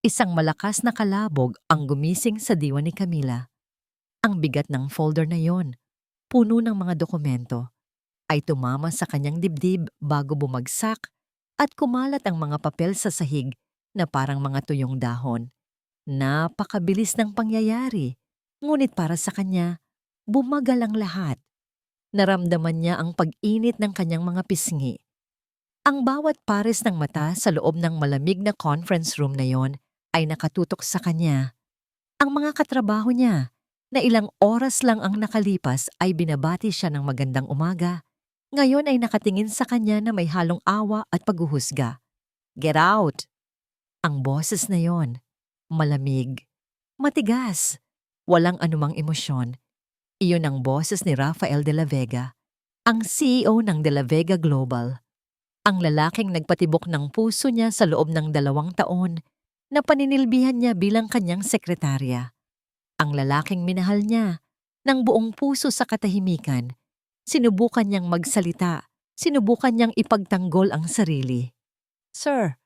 Isang malakas na kalabog ang gumising sa diwa ni Camila. Ang bigat ng folder na yon, puno ng mga dokumento, ay tumama sa kanyang dibdib bago bumagsak at kumalat ang mga papel sa sahig na parang mga tuyong dahon. Napakabilis ng pangyayari, ngunit para sa kanya, bumagal ang lahat. Naramdaman niya ang pag-init ng kanyang mga pisngi. Ang bawat pares ng mata sa loob ng malamig na conference room na yon ay nakatutok sa kanya. Ang mga katrabaho niya, na ilang oras lang ang nakalipas ay binabati siya ng magandang umaga, ngayon ay nakatingin sa kanya na may halong awa at paghuhusga. Get out! Ang boses na yon, malamig, matigas, walang anumang emosyon. Iyon ang boses ni Rafael de la Vega, ang CEO ng De La Vega Global. Ang lalaking nagpatibok ng puso niya sa loob ng 2 taon na paninilbihan niya bilang kanyang sekretarya. Ang lalaking minahal niya ng buong puso sa katahimikan. Sinubukan niyang magsalita, sinubukan niyang ipagtanggol ang sarili. Sir,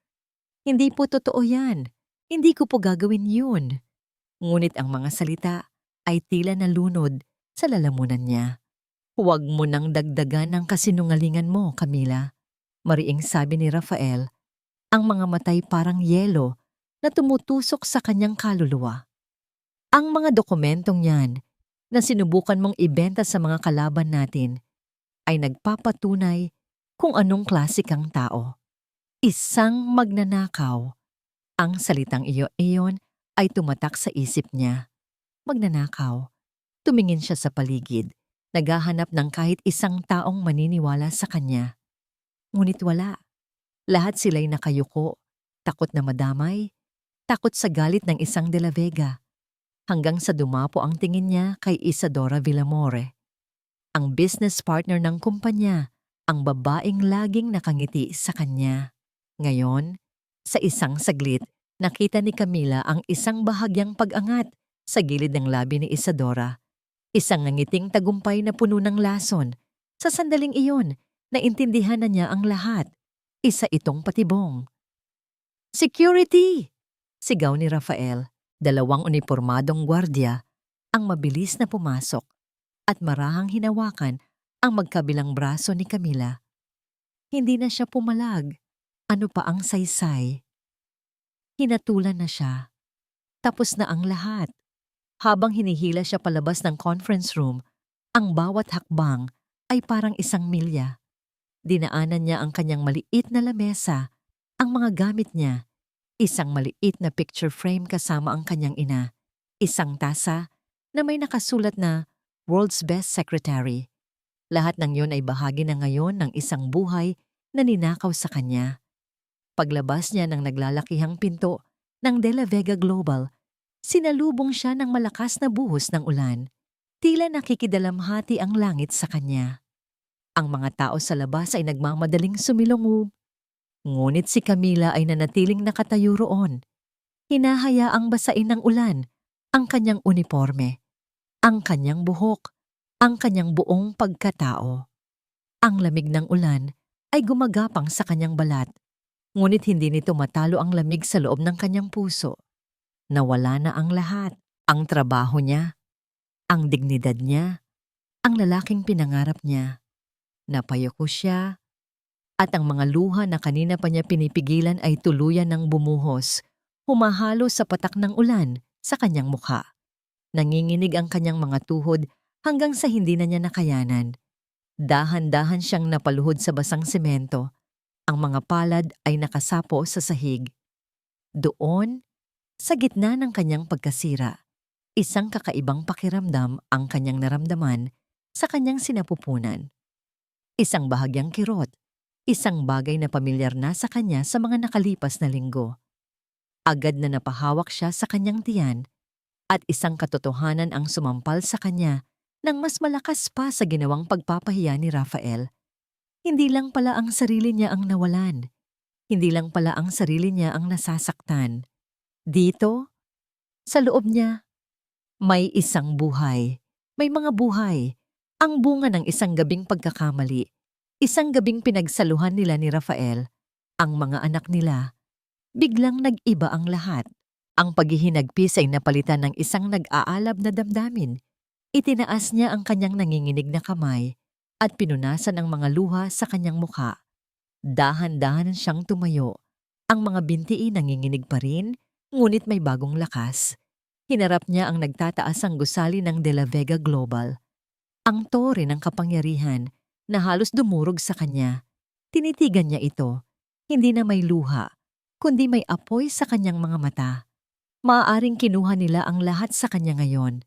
hindi po totoo yan. Hindi ko po gagawin yun. Ngunit ang mga salita ay tila nalunod sa lalamunan niya. Huwag mo nang dagdagan ang kasinungalingan mo, Camila. Mariing sabi ni Rafael, ang mga matay parang yelo na tumutusok sa kanyang kaluluwa. Ang mga dokumentong yan na sinubukan mong ibenta sa mga kalaban natin ay nagpapatunay kung anong klase kang tao. Isang magnanakaw. Ang salitang iyon ay tumatak sa isip niya. Magnanakaw. Tumingin siya sa paligid, naghahanap ng kahit isang taong maniniwala sa kanya. Ngunit wala. Lahat sila'y nakayuko, takot na madamay, takot sa galit ng isang De La Vega. Hanggang sa dumapo ang tingin niya kay Isadora Villamore, ang business partner ng kumpanya, ang babaeng laging nakangiti sa kanya. Ngayon, sa isang saglit, nakita ni Camila ang isang bahagyang pag-angat sa gilid ng labi ni Isadora. Isang ngangiting tagumpay na puno ng lason. Sa sandaling iyon, naintindihan na niya ang lahat. Isa itong patibong. Security! Sigaw ni Rafael. 2 unipormadong gwardya ang mabilis na pumasok at marahang hinawakan ang magkabilang braso ni Camila. Hindi na siya pumalag. Ano pa ang saysay? Hinatulan na siya. Tapos na ang lahat. Habang hinihila siya palabas ng conference room, ang bawat hakbang ay parang 1 milya. Dinaanan niya ang kanyang maliit na lamesa, ang mga gamit niya, isang maliit na picture frame kasama ang kanyang ina, isang tasa na may nakasulat na World's Best Secretary. Lahat ng yun ay bahagi na ngayon ng isang buhay na ninakaw sa kanya. Paglabas niya ng naglalakihang pinto ng De La Vega Global, sinalubong siya ng malakas na buhos ng ulan. Tila nakikidalamhati ang langit sa kanya. Ang mga tao sa labas ay nagmamadaling sumilungub. Ngunit si Camila ay nanatiling nakatayo roon. Hinahayaang basain ng ulan ang kanyang uniforme, ang kanyang buhok, ang kanyang buong pagkatao. Ang lamig ng ulan ay gumagapang sa kanyang balat, ngunit hindi nito matalo ang lamig sa loob ng kanyang puso. Nawala na ang lahat, ang trabaho niya, ang dignidad niya, ang lalaking pinangarap niya. Napayuko siya, at ang mga luha na kanina pa niya pinipigilan ay tuluyan ng bumuhos, humahalo sa patak ng ulan sa kanyang mukha. Nanginginig ang kanyang mga tuhod hanggang sa hindi na niya nakayanan. Dahan-dahan siyang napaluhod sa basang semento. Ang mga palad ay nakasapo sa sahig. Doon, sa gitna ng kanyang pagkasira, isang kakaibang pakiramdam ang kanyang naramdaman sa kanyang sinapupunan. Isang bahagyang kirot, isang bagay na pamilyar na sa kanya sa mga nakalipas na linggo. Agad na napahawak siya sa kanyang tiyan at isang katotohanan ang sumampal sa kanya nang mas malakas pa sa ginawang pagpapahiya ni Rafael. Hindi lang pala ang sarili niya ang nawalan. Hindi lang pala ang sarili niya ang nasasaktan. Dito, sa loob niya, may isang buhay. May mga buhay. Ang bunga ng isang gabing pagkakamali. Isang gabing pinagsaluhan nila ni Rafael. Ang mga anak nila. Biglang nag-iba ang lahat. Ang paghihinagpis ay napalitan ng isang nag-aalab na damdamin. Itinaas niya ang kanyang nanginginig na kamay at pinunasan ang mga luha sa kanyang mukha. Dahan-dahan siyang tumayo. Ang mga binti nanginginig pa rin, ngunit may bagong lakas. Hinarap niya ang nagtataasang gusali ng De La Vega Global. Ang tore ng kapangyarihan na halos dumurog sa kanya. Tinitigan niya ito, hindi na may luha, kundi may apoy sa kanyang mga mata. Maaaring kinuha nila ang lahat sa kanya ngayon.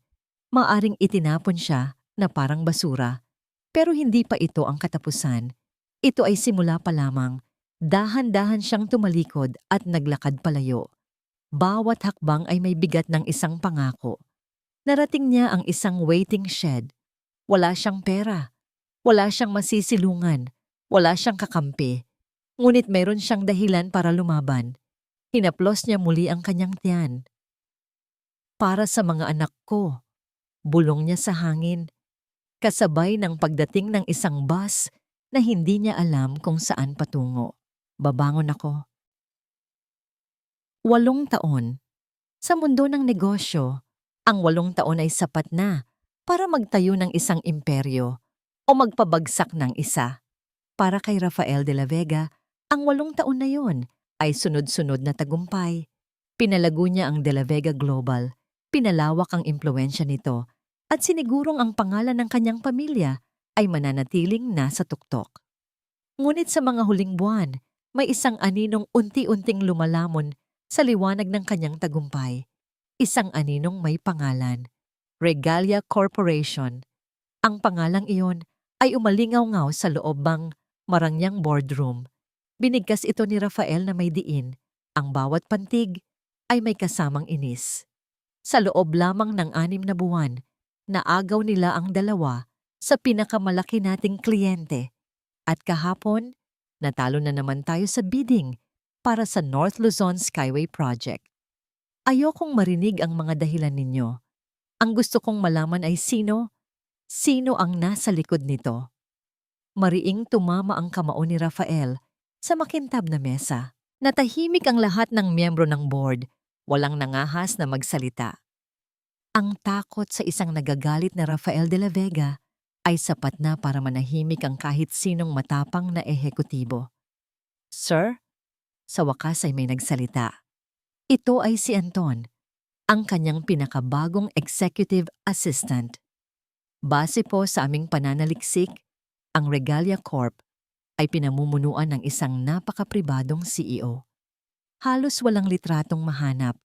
Maaaring itinapon siya na parang basura. Pero hindi pa ito ang katapusan. Ito ay simula pa lamang. Dahan-dahan siyang tumalikod at naglakad palayo. Bawat hakbang ay may bigat ng isang pangako. Narating niya ang isang waiting shed. Wala siyang pera. Wala siyang masisilungan. Wala siyang kakampi. Ngunit mayroon siyang dahilan para lumaban. Hinaplos niya muli ang kanyang tiyan. Para sa mga anak ko, bulong niya sa hangin. Kasabay ng pagdating ng isang bus na hindi niya alam kung saan patungo. Babangon ako. 8 taon. Sa mundo ng negosyo, ang 8 taon ay sapat na para magtayo ng isang imperyo o magpabagsak ng isa. Para kay Rafael de la Vega, ang 8 taon na yon ay sunod-sunod na tagumpay. Pinalago niya ang De La Vega Global, pinalawak ang impluwensya nito, at sinigurong ang pangalan ng kanyang pamilya ay mananatiling nasa tuktok. Ngunit sa mga huling buwan, may isang aninong unti-unting lumalamon sa liwanag ng kanyang tagumpay. Isang aninong may pangalan, Regalia Corporation. Ang pangalang iyon ay umalingaw-ngaw sa loob ng marangyang boardroom. Binigkas ito ni Rafael na may diin. Ang bawat pantig ay may kasamang inis. Sa loob lamang ng 6 na buwan, naagaw nila ang dalawa sa pinakamalaki nating kliyente. At kahapon, natalo na naman tayo sa bidding para sa North Luzon Skyway Project. Ayokong marinig ang mga dahilan ninyo. Ang gusto kong malaman ay sino ang nasa likod nito. Mariing tumama ang kamao ni Rafael sa makintab na mesa. Natahimik ang lahat ng miyembro ng board, walang nangahas na magsalita. Ang takot sa isang nagagalit na Rafael de la Vega ay sapat na para manahimik ang kahit sinong matapang na ehekutibo. Sir, sa wakas ay may nagsalita. Ito ay si Anton, ang kanyang pinakabagong executive assistant. Base po sa aming pananaliksik, ang Regalia Corp ay pinamumunuan ng isang napakapribadong CEO. Halos walang litratong mahanap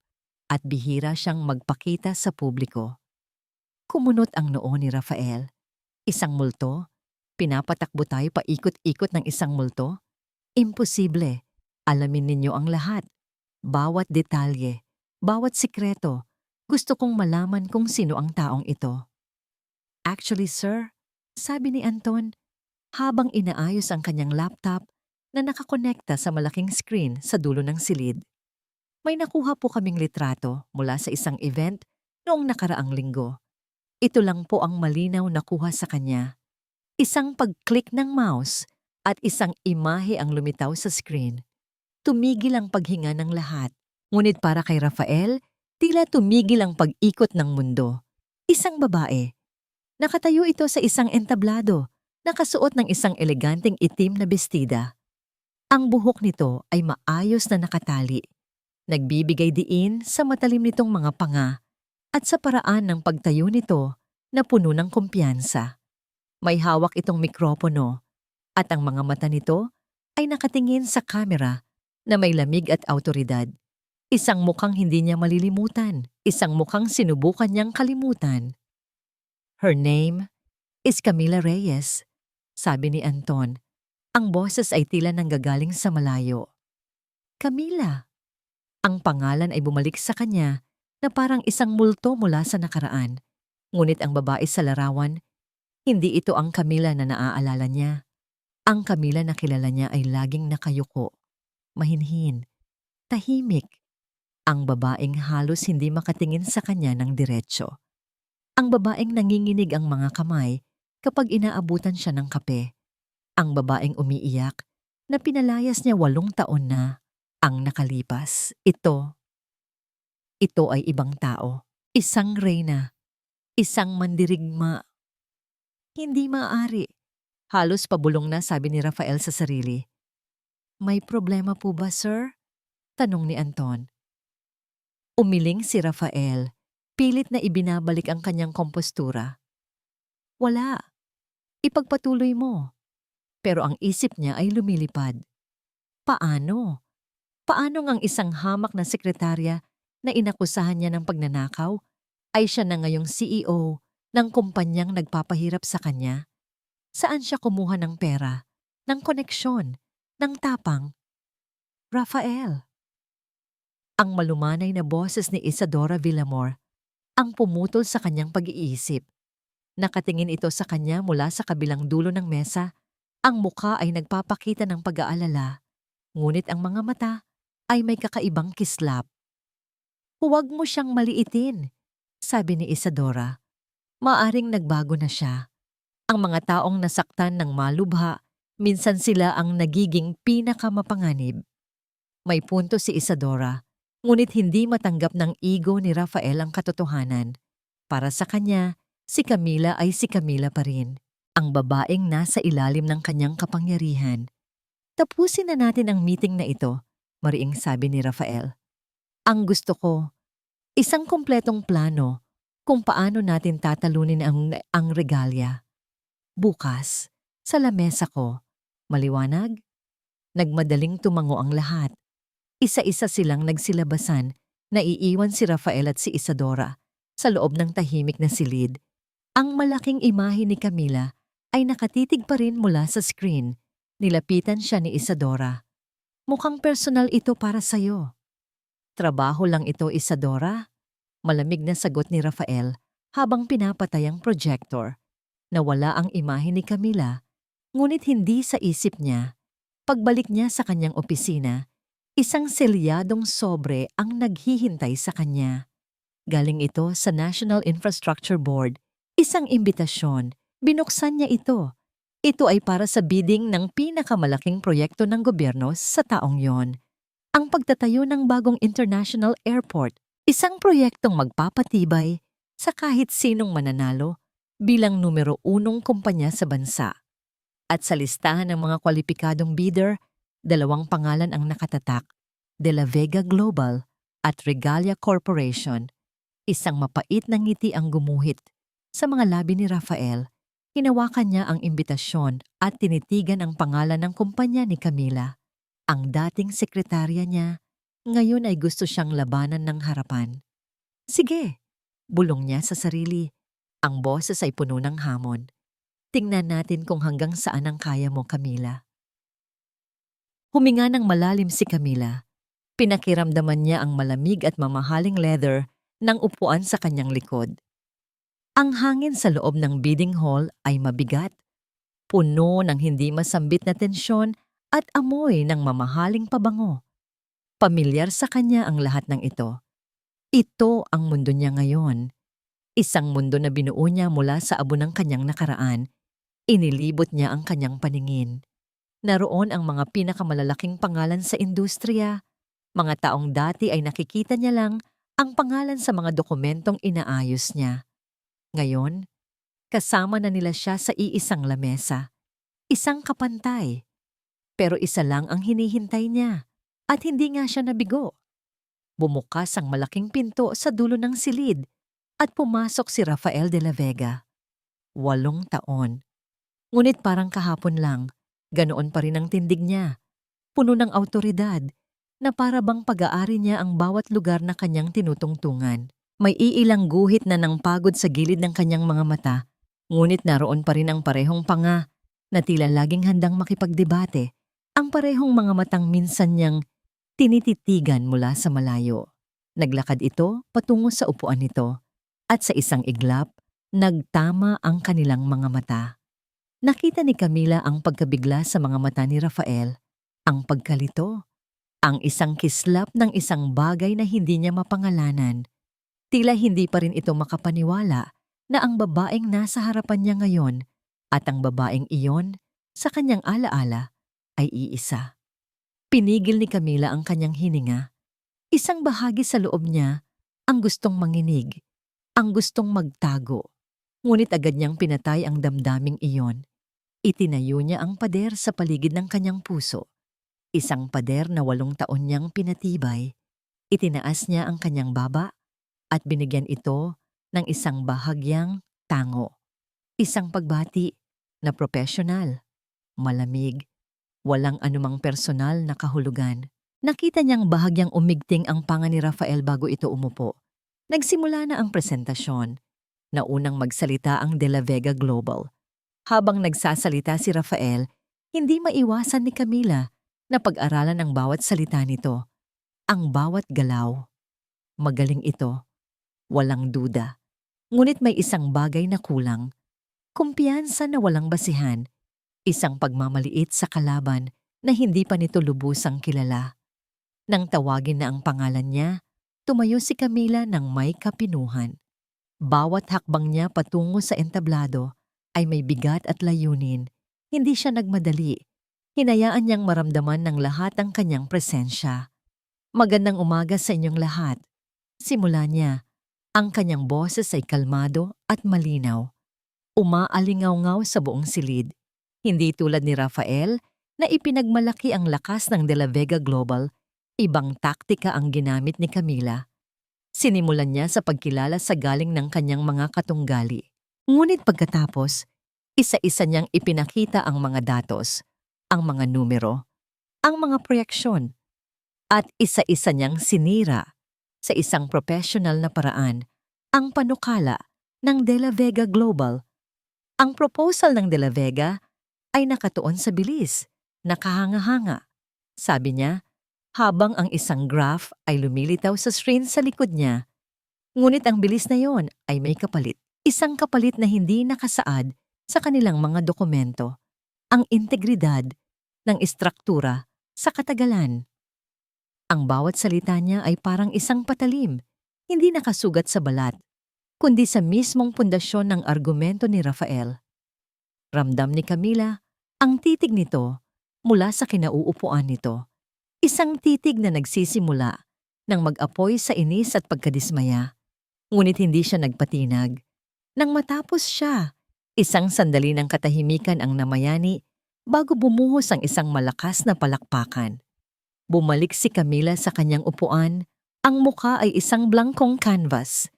at bihira siyang magpakita sa publiko. Kumunot ang noo ni Rafael. Isang multo? Pinapatakbo tayo paikot-ikot ng isang multo? Imposible. Alamin ninyo ang lahat. Bawat detalye, bawat sikreto. Gusto kong malaman kung sino ang taong ito. Actually, sir, sabi ni Anton, habang inaayos ang kanyang laptop na nakakonekta sa malaking screen sa dulo ng silid. May nakuha po kaming litrato mula sa isang event noong nakaraang linggo. Ito lang po ang malinaw na kuha sa kanya. Isang pag-click ng mouse at isang imahe ang lumitaw sa screen. Tumigil ang paghinga ng lahat. Ngunit para kay Rafael, tila tumigil ang pag-ikot ng mundo. Isang babae. Nakatayo ito sa isang entablado, nakasuot ng isang eleganteng itim na bestida. Ang buhok nito ay maayos na nakatali. Nagbibigay diin sa matalim nitong mga panga at sa paraan ng pagtayo nito na puno ng kumpiyansa. May hawak itong mikropono at ang mga mata nito ay nakatingin sa kamera na may lamig at awtoridad. Isang mukhang hindi niya malilimutan, isang mukhang sinubukan niyang kalimutan. Her name is Camila Reyes, sabi ni Anton. Ang boses ay tila nanggagaling sa malayo. Camila. Ang pangalan ay bumalik sa kanya na parang isang multo mula sa nakaraan. Ngunit ang babae sa larawan, hindi ito ang Camila na naaalala niya. Ang Camila na kilala niya ay laging nakayuko, mahinhin, tahimik. Ang babaeng halos hindi makatingin sa kanya ng diretsyo. Ang babaeng nanginginig ang mga kamay kapag inaabutan siya ng kape. Ang babaeng umiiyak na pinalayas niya 8 taon na ang nakalipas. Ito ay ibang tao, isang reyna, isang mandirigma. Hindi maaari. Halos pabulong na sabi ni Rafael sa sarili. May problema po ba, sir? Tanong ni Anton. Umiling si Rafael, pilit na ibinabalik ang kanyang kompostura. Wala. Ipagpatuloy mo. Pero ang isip niya ay lumilipad. Paano? Paano ngang isang hamak na sekretarya na inakusahan niya ng pagnanakaw ay siya na ngayong CEO ng kumpanyang nagpapahirap sa kanya? Saan siya kumuha ng pera, ng koneksyon, ng tapang? Rafael. Ang malumanay na boses ni Isadora Villamor ang pumutol sa kanyang pag-iisip. Nakatingin ito sa kanya mula sa kabilang dulo ng mesa. Ang mukha ay nagpapakita ng pag-aalala, ngunit ang mga mata ay may kakaibang kislap. Huwag mo siyang maliitin, sabi ni Isadora. Maaring nagbago na siya. Ang mga taong nasaktan ng malubha, minsan sila ang nagiging pinakamapanganib. May punto si Isadora, ngunit hindi matanggap ng ego ni Rafael ang katotohanan. Para sa kanya, si Camila ay si Camila pa rin, ang babaeng nasa ilalim ng kanyang kapangyarihan. Tapusin na natin ang meeting na ito, mariing sabi ni Rafael. Ang gusto ko, isang kumpletong plano kung paano natin tatalunin ang regalya. Bukas, sa lamesa ko, maliwanag? Nagmadaling tumango ang lahat. Isa-isa silang nagsilabasan na iiwan si Rafael at si Isadora sa loob ng tahimik na silid. Ang malaking imahe ni Camila ay nakatitig pa rin mula sa screen. Nilapitan siya ni Isadora. Mukhang personal ito para sa'yo. Trabaho lang ito, Isadora. Malamig na sagot ni Rafael habang pinapatay ang projector. Nawala ang imahe ni Camila, ngunit hindi sa isip niya. Pagbalik niya sa kanyang opisina, isang selyadong sobre ang naghihintay sa kanya. Galing ito sa National Infrastructure Board. Isang imbitasyon. Binuksan niya ito. Ito ay para sa bidding ng pinakamalaking proyekto ng gobyerno sa taong yon. Ang pagtatayo ng bagong international airport. Isang proyektong magpapatibay sa kahit sinong mananalo bilang numero 1 kumpanya sa bansa. At sa listahan ng mga kwalipikadong bidder, 2 pangalan ang nakatatak, De La Vega Global at Regalia Corporation. Isang mapait na ngiti ang gumuhit sa mga labi ni Rafael. Hinawakan niya ang imbitasyon at tinitigan ang pangalan ng kumpanya ni Camila. Ang dating sekretarya niya, ngayon ay gusto siyang labanan ng harapan. Sige, bulong niya sa sarili. Ang boses ay puno ng hamon. Tingnan natin kung hanggang saan ang kaya mo, Camila. Huminga ng malalim si Camila. Pinakiramdaman niya ang malamig at mamahaling leather ng upuan sa kanyang likod. Ang hangin sa loob ng bidding hall ay mabigat, puno ng hindi masambit na tensyon at amoy ng mamahaling pabango. Pamilyar sa kanya ang lahat ng ito. Ito ang mundo niya ngayon. Isang mundo na binuo niya mula sa abo ng kanyang nakaraan. Inilibot niya ang kanyang paningin. Naroon ang mga pinakamalalaking pangalan sa industriya. Mga taong dati ay nakikita niya lang ang pangalan sa mga dokumentong inaayos niya. Ngayon, kasama na nila siya sa iisang lamesa. Isang kapantay. Pero isa lang ang hinihintay niya at hindi nga siya nabigo. Bumukas ang malaking pinto sa dulo ng silid at pumasok si Rafael de la Vega. 8 taon. Ngunit parang kahapon lang, ganoon pa rin ang tindig niya. Puno ng awtoridad na para bang pag-aari niya ang bawat lugar na kanyang tinutungtungan. May iilang guhit na ng pagod sa gilid ng kanyang mga mata, ngunit naroon pa rin ang parehong panga na tila laging handang makipagdebate, ang parehong mga matang minsan niyang tinititigan mula sa malayo. Naglakad ito patungo sa upuan nito at sa isang iglap, nagtama ang kanilang mga mata. Nakita ni Camila ang pagkabigla sa mga mata ni Rafael, ang pagkalito, ang isang kislap ng isang bagay na hindi niya mapangalanan. Tila hindi pa rin ito makapaniwala na ang babaeng nasa harapan niya ngayon at ang babaeng iyon sa kanyang alaala ay iisa. Pinigil ni Camila ang kanyang hininga. Isang bahagi sa loob niya ang gustong manginig, ang gustong magtago. Ngunit agad niyang pinatay ang damdaming iyon. Itinayo niya ang pader sa paligid ng kanyang puso. Isang pader na 8 taon niyang pinatibay. Itinaas niya ang kanyang baba at binigyan ito ng isang bahagyang tango. Isang pagbati na propesyonal, malamig, walang anumang personal na kahulugan. Nakita niyang bahagyang umigting ang panga ni Rafael bago ito umupo. Nagsimula na ang presentasyon. Naunang magsalita ang De La Vega Global. Habang nagsasalita si Rafael, hindi maiwasan ni Camila na pag-aralan ang bawat salita nito, ang bawat galaw. Magaling ito, walang duda. Ngunit may isang bagay na kulang. Kumpiyansa na walang basihan. Isang pagmamaliit sa kalaban na hindi pa nito lubusang kilala. Nang tawagin na ang pangalan niya, tumayo si Camila ng may kapinuhan. Bawat hakbang niya patungo sa entablado ay may bigat at layunin. Hindi siya nagmadali. Hinayaan niyang maramdaman ng lahat ang kanyang presensya. Magandang umaga sa inyong lahat. Simula niya, ang kanyang boses ay kalmado at malinaw. Umaalingaw-ngaw sa buong silid. Hindi tulad ni Rafael na ipinagmalaki ang lakas ng De La Vega Global, ibang taktika ang ginamit ni Camila. Sinimulan niya sa pagkilala sa galing ng kanyang mga katunggali. Ngunit pagkatapos, isa-isa niyang ipinakita ang mga datos, ang mga numero, ang mga proyeksyon, at isa-isa niyang sinira sa isang professional na paraan ang panukala ng De La Vega Global. Ang proposal ng De La Vega ay nakatuon sa bilis, nakahanga-hanga. Sabi niya, habang ang isang graph ay lumilitaw sa screen sa likod niya. Ngunit ang bilis na yon ay may kapalit. Isang kapalit na hindi nakasaad sa kanilang mga dokumento. Ang integridad ng istruktura sa katagalan. Ang bawat salita niya ay parang isang patalim, hindi nakasugat sa balat, kundi sa mismong pundasyon ng argumento ni Rafael. Ramdam ni Camila ang titig nito mula sa kinauupuan nito. Isang titig na nagsisimula nang mag-apoy sa inis at pagkadismaya. Ngunit hindi siya nagpatinag. Nang matapos siya, isang sandali ng katahimikan ang namayani bago bumuhos ang isang malakas na palakpakan. Bumalik si Camila sa kanyang upuan, ang muka ay isang blangkong canvas.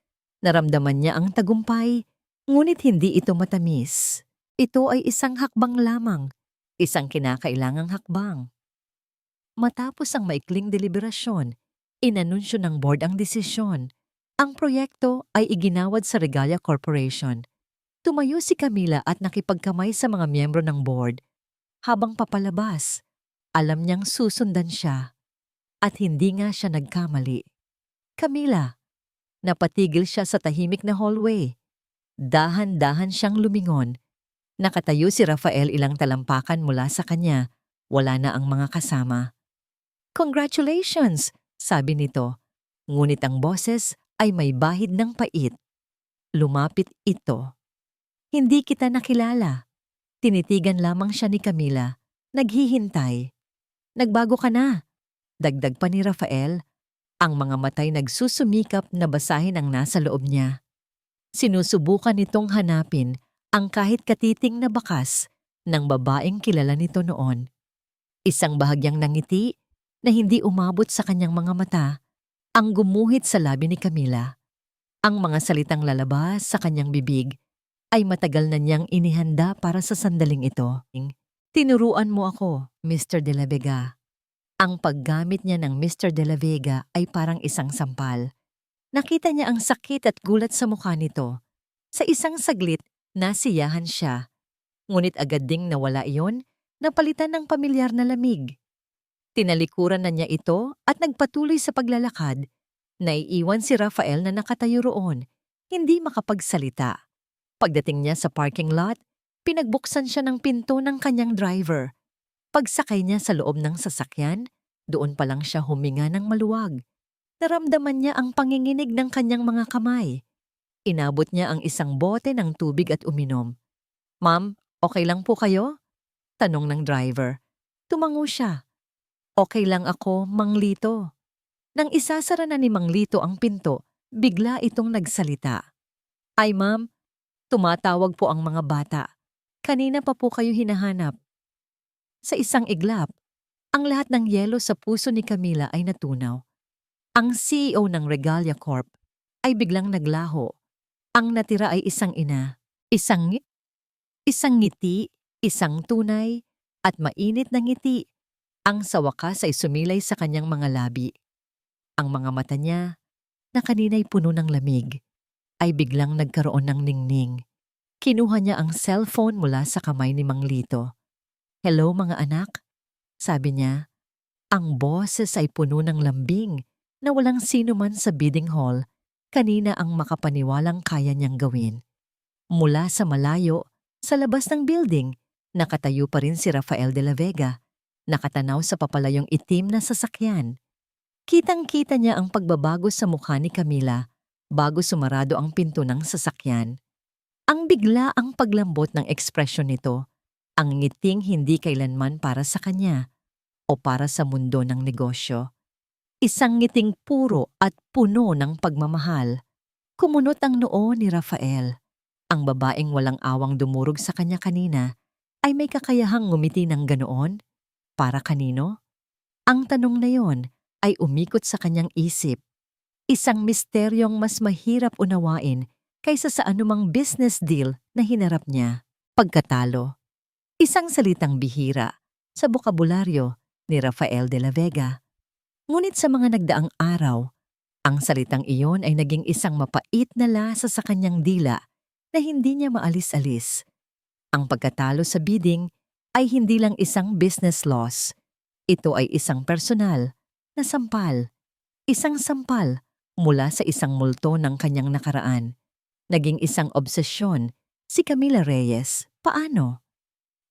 Naramdaman niya ang tagumpay, ngunit hindi ito matamis. Ito ay isang hakbang lamang, isang kinakailangang hakbang. Matapos ang maikling deliberasyon, inanunsyo ng board ang desisyon. Ang proyekto ay iginawad sa Regalia Corporation. Tumayo si Camila at nakipagkamay sa mga miyembro ng board. Habang papalabas, alam niyang susundan siya. At hindi nga siya nagkamali. Camila, napatigil siya sa tahimik na hallway. Dahan-dahan siyang lumingon. Nakatayo si Rafael ilang talampakan mula sa kanya. Wala na ang mga kasama. "Congratulations!" sabi nito. Ngunit ang boses ay may bahid ng pait. Lumapit ito. "Hindi kita nakilala." Tinitigan lamang siya ni Camila. Naghihintay. "Nagbago ka na," dagdag pa ni Rafael. Ang mga matay nagsusumikap na basahin ang nasa loob niya. Sinusubukan nitong hanapin ang kahit katiting na bakas ng babaeng kilala nito noon. Isang bahagyang nangiti na hindi umabot sa kanyang mga mata ang gumuhit sa labi ni Camila. Ang mga salitang lalabas sa kanyang bibig ay matagal na niyang inihanda para sa sandaling ito. "Tinuruan mo ako, Mr. De La Vega." Ang paggamit niya ng Mr. De La Vega ay parang isang sampal. Nakita niya ang sakit at gulat sa mukha nito. Sa isang saglit, nasiyahan siya. Ngunit agad ding nawala iyon, napalitan ng pamilyar na lamig. Tinalikuran na niya ito at nagpatuloy sa paglalakad. Naiiwan si Rafael na nakatayo roon, hindi makapagsalita. Pagdating niya sa parking lot, pinagbuksan siya ng pinto ng kanyang driver. Pagsakay niya sa loob ng sasakyan, doon pa lang siya huminga ng maluwag. Naramdaman niya ang panginginig ng kanyang mga kamay. Inabot niya ang isang bote ng tubig at uminom. "Ma'am, okay lang po kayo?" tanong ng driver. Tumango siya. "Okay lang ako, Mang Lito." Nang isasara na ni Mang Lito ang pinto, Bigla itong nagsalita. Ay ma'am, tumatawag po ang mga bata. Kanina pa po kayo hinahanap. Sa isang iglap, ang lahat ng yelo sa puso ni Camila ay natunaw. Ang CEO ng Regalia Corp ay biglang naglaho. Ang natira ay isang ina, isang ngiti, isang tunay, at mainit na ngiti. Ang sa wakas ay sumilay sa kanyang mga labi. Ang mga mata niya, na kanina'y puno ng lamig, ay biglang nagkaroon ng ningning. Kinuha niya ang cellphone mula sa kamay ni Mang Lito. Hello mga anak, sabi niya. Ang boses ay puno ng lambing na walang sino man sa bidding hall kanina ang makapaniwalang kaya niyang gawin. Mula sa malayo, sa labas ng building, nakatayo pa rin si Rafael de la Vega, nakatanaw sa papalayong itim na sasakyan. Kitang-kita niya ang pagbabago sa mukha ni Camila bago sumarado ang pinto ng sasakyan. Ang bigla ang paglambot ng ekspresyon nito, ang ngiting hindi kailanman para sa kanya o para sa mundo ng negosyo. Isang ngiting puro at puno ng pagmamahal. Kumunot ang noo ni Rafael. Ang babaeng walang awang dumurog sa kanya kanina ay may kakayahang ngumiti ng ganoon? Para kanino? Ang tanong na yon ay umikot sa kanyang isip. Isang misteryong mas mahirap unawain kaysa sa anumang business deal na hinarap niya. Pagkatalo. Isang salitang bihira sa bokabularyo ni Rafael de la Vega. Ngunit sa mga nagdaang araw, ang salitang iyon ay naging isang mapait na lasa sa kanyang dila na hindi niya maalis-alis. Ang pagkatalo sa bidding ay hindi lang isang business loss. Ito ay isang personal na sampal. Isang sampal mula sa isang multo ng kanyang nakaraan. Naging isang obsesyon si Camila Reyes. Paano?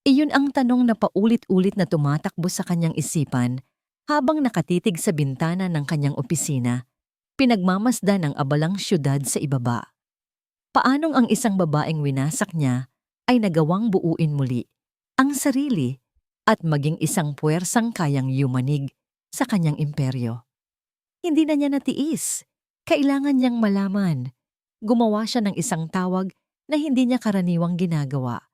Iyon ang tanong na paulit-ulit na tumatakbo sa kanyang isipan habang nakatitig sa bintana ng kanyang opisina, pinagmamasdan ang abalang syudad sa ibaba. Paanong ang isang babaeng winasak niya ay nagawang buuin muli ang sarili at maging isang puwersang kayang yumanig sa kanyang imperyo. Hindi na niya natiis. Kailangan niyang malaman. Gumawa siya ng isang tawag na hindi niya karaniwang ginagawa.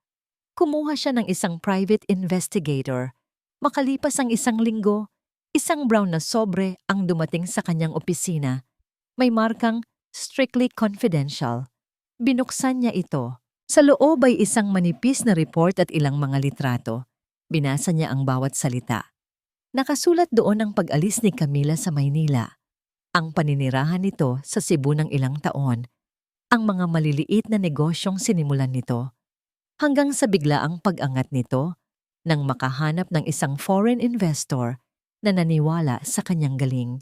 Kumuha siya ng isang private investigator. Makalipas ang isang linggo, isang brown na sobre ang dumating sa kanyang opisina. May markang strictly confidential. Binuksan niya ito. Sa loob ay isang manipis na report at ilang mga litrato. Binasa niya ang bawat salita. Nakasulat doon ang pag-alis ni Camila sa Maynila. Ang paninirahan nito sa Cebu ng ilang taon. Ang mga maliliit na negosyong sinimulan nito. Hanggang sa biglaang pag-angat nito nang makahanap ng isang foreign investor na naniwala sa kanyang galing.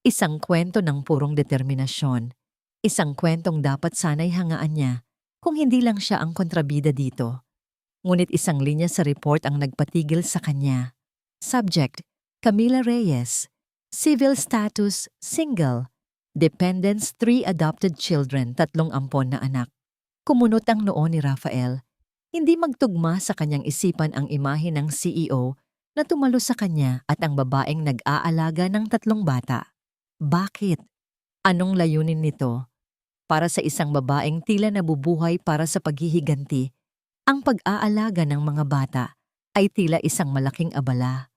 Isang kwento ng purong determinasyon. Isang kwentong dapat sana'y hangaan niya kung hindi lang siya ang kontrabida dito. Ngunit isang linya sa report ang nagpatigil sa kanya. Subject, Camila Reyes. Civil status, single. Dependents, 3 adopted children, 3 ampon na anak. Kumunot ang noo ni Rafael. Hindi magtugma sa kanyang isipan ang imahe ng CEO na tumalo sa kanya at ang babaeng nag-aalaga ng 3 bata. Bakit? Anong layunin nito? Para sa isang babaeng tila nabubuhay para sa paghihiganti, ang pag-aalaga ng mga bata ay tila isang malaking abala.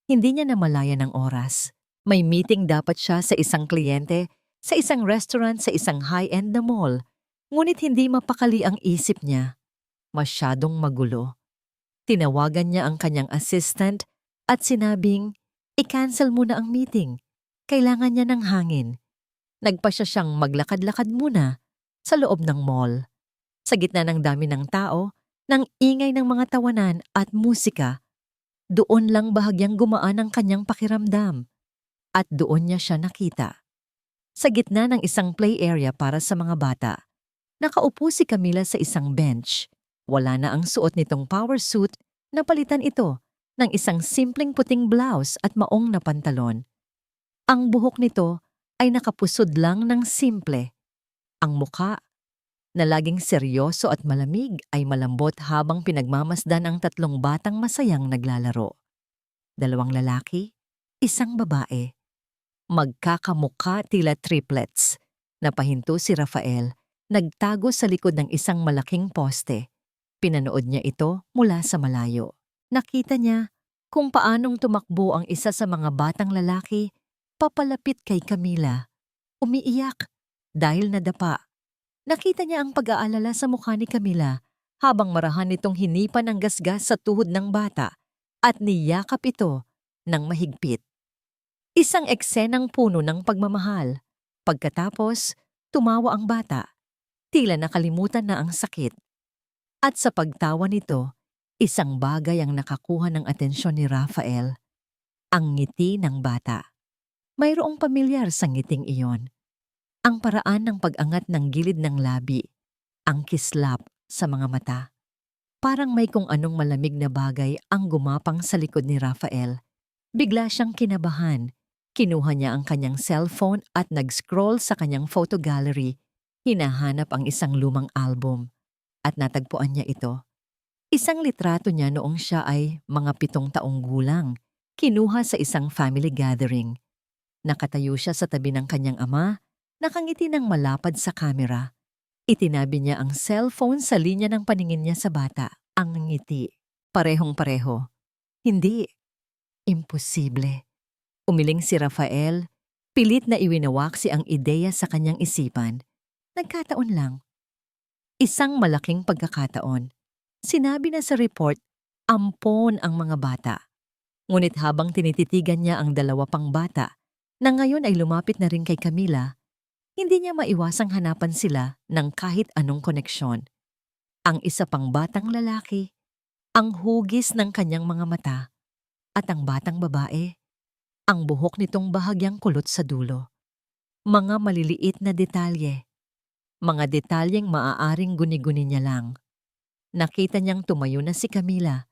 Hindi niya namalayan ng oras. May meeting dapat siya sa isang kliyente, sa isang restaurant, sa isang high-end na mall. Ngunit hindi mapakali ang isip niya. Masyadong magulo. Tinawagan niya ang kanyang assistant at sinabing, i-cancel muna ang meeting. Kailangan niya ng hangin. Nagpa siyang maglakad-lakad muna sa loob ng mall. Sa gitna ng dami ng tao, ng ingay ng mga tawanan at musika, doon lang bahagyang gumaan ang kanyang pakiramdam. At doon niya siya nakita. Sa gitna ng isang play area para sa mga bata, nakaupo si Camila sa isang bench. Wala na ang suot nitong power suit, napalitan ito ng isang simpleng puting blouse at maong na pantalon. Ang buhok nito ay nakapusod lang ng simple. Ang mukha, na laging seryoso at malamig, ay malambot habang pinagmamasdan ang 3 batang masayang naglalaro. 2 lalaki, 1 babae. Magkakamukha tila triplets. Napahinto si Rafael, nagtago sa likod ng isang malaking poste. Pinanood niya ito mula sa malayo. Nakita niya kung paanong tumakbo ang isa sa mga batang lalaki papalapit kay Camila. Umiiyak dahil nadapa. Nakita niya ang pag-aalala sa mukha ni Camila habang marahan nitong hinipan ang gasgas sa tuhod ng bata at niyakap ito ng mahigpit. Isang eksenang puno ng pagmamahal. Pagkatapos, tumawa ang bata. Tila nakalimutan na ang sakit. At sa pagtawa nito, isang bagay ang nakakuha ng atensyon ni Rafael. Ang ngiti ng bata. Mayroong pamilyar sa ngiting iyon. Ang paraan ng pag-angat ng gilid ng labi. Ang kislap sa mga mata. Parang may kung anong malamig na bagay ang gumapang sa likod ni Rafael. Bigla siyang kinabahan. Kinuha niya ang kanyang cellphone at nag-scroll sa kanyang photo gallery. Hinahanap ang isang lumang album. At natagpuan niya ito. Isang litrato niya noong siya ay mga 7 taong gulang. Kinuha sa isang family gathering. Nakatayo siya sa tabi ng kanyang ama, nakangiti ng malapad sa kamera. Itinabi niya ang cellphone sa linya ng paningin niya sa bata. Ang ngiti. Parehong-pareho. Hindi. Imposible. Umiling si Rafael, pilit na iwinawaksi ang ideya sa kanyang isipan. Nagkataon lang. Isang malaking pagkakataon. Sinabi na sa report, ampon ang mga bata. Ngunit habang tinititigan niya ang 2 pang bata, na ngayon ay lumapit na rin kay Camila, hindi niya maiwasang hanapan sila ng kahit anong koneksyon. Ang isa pang batang lalaki, ang hugis ng kanyang mga mata, at ang batang babae, ang buhok nitong bahagyang kulot sa dulo. Mga maliliit na detalye. Mga detalyeng maaaring guni-guni niya lang. Nakita niyang tumayo na si Camila.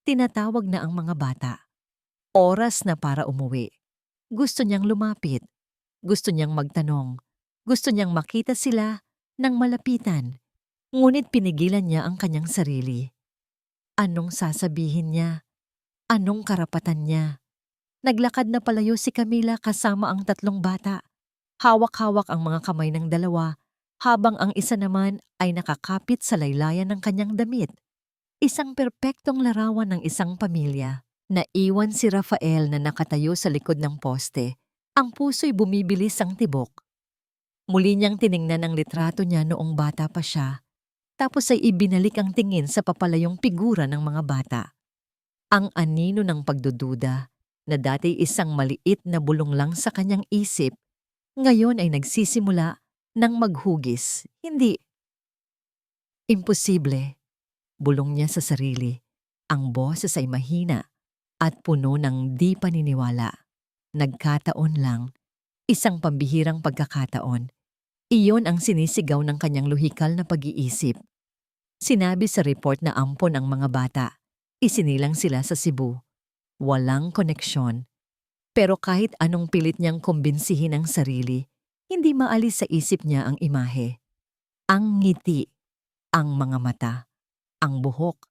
Tinatawag na ang mga bata. Oras na para umuwi. Gusto niyang lumapit. Gusto niyang magtanong. Gusto niyang makita sila ng malapitan. Ngunit pinigilan niya ang kanyang sarili. Anong sasabihin niya? Anong karapatan niya? Naglakad na palayo si Camila kasama ang 3 bata. Hawak-hawak ang mga kamay ng 2, habang ang isa naman ay nakakapit sa laylayan ng kanyang damit. Isang perpektong larawan ng isang pamilya. Naiwan si Rafael na nakatayo sa likod ng poste. Ang puso'y bumibilis ang tibok. Muli niyang tiningnan ang litrato niya noong bata pa siya, tapos ay ibinalik ang tingin sa papalayong figura ng mga bata. Ang anino ng pagdududa, na dati isang maliit na bulong lang sa kanyang isip, ngayon ay nagsisimula ng maghugis. Hindi. Imposible. Bulong niya sa sarili. Ang boses ay mahina at puno ng di paniniwala. Nagkataon lang. Isang pambihirang pagkakataon. Iyon ang sinisigaw ng kanyang luhikal na pag-iisip. Sinabi sa report na ampon ang mga bata. Isinilang sila sa Cebu. Walang koneksyon. Pero kahit anong pilit niyang kumbinsihin ang sarili, hindi maalis sa isip niya ang imahe. Ang ngiti, ang mga mata, ang buhok,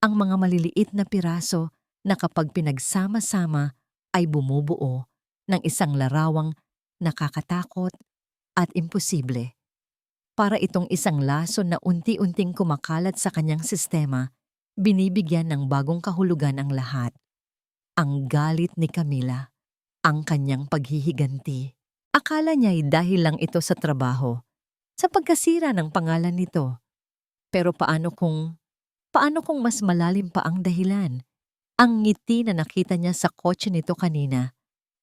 ang mga maliliit na piraso na kapag pinagsama-sama ay bumubuo ng isang larawang nakakatakot at imposible. Para itong isang lason na unti-unting kumakalat sa kanyang sistema, binibigyan ng bagong kahulugan ang lahat. Ang galit ni Camila, ang kanyang paghihiganti. Akala niya'y dahil lang ito sa trabaho, sa pagkasira ng pangalan nito. Pero paano kung mas malalim pa ang dahilan? Ang ngiti na nakita niya sa kotse nito kanina,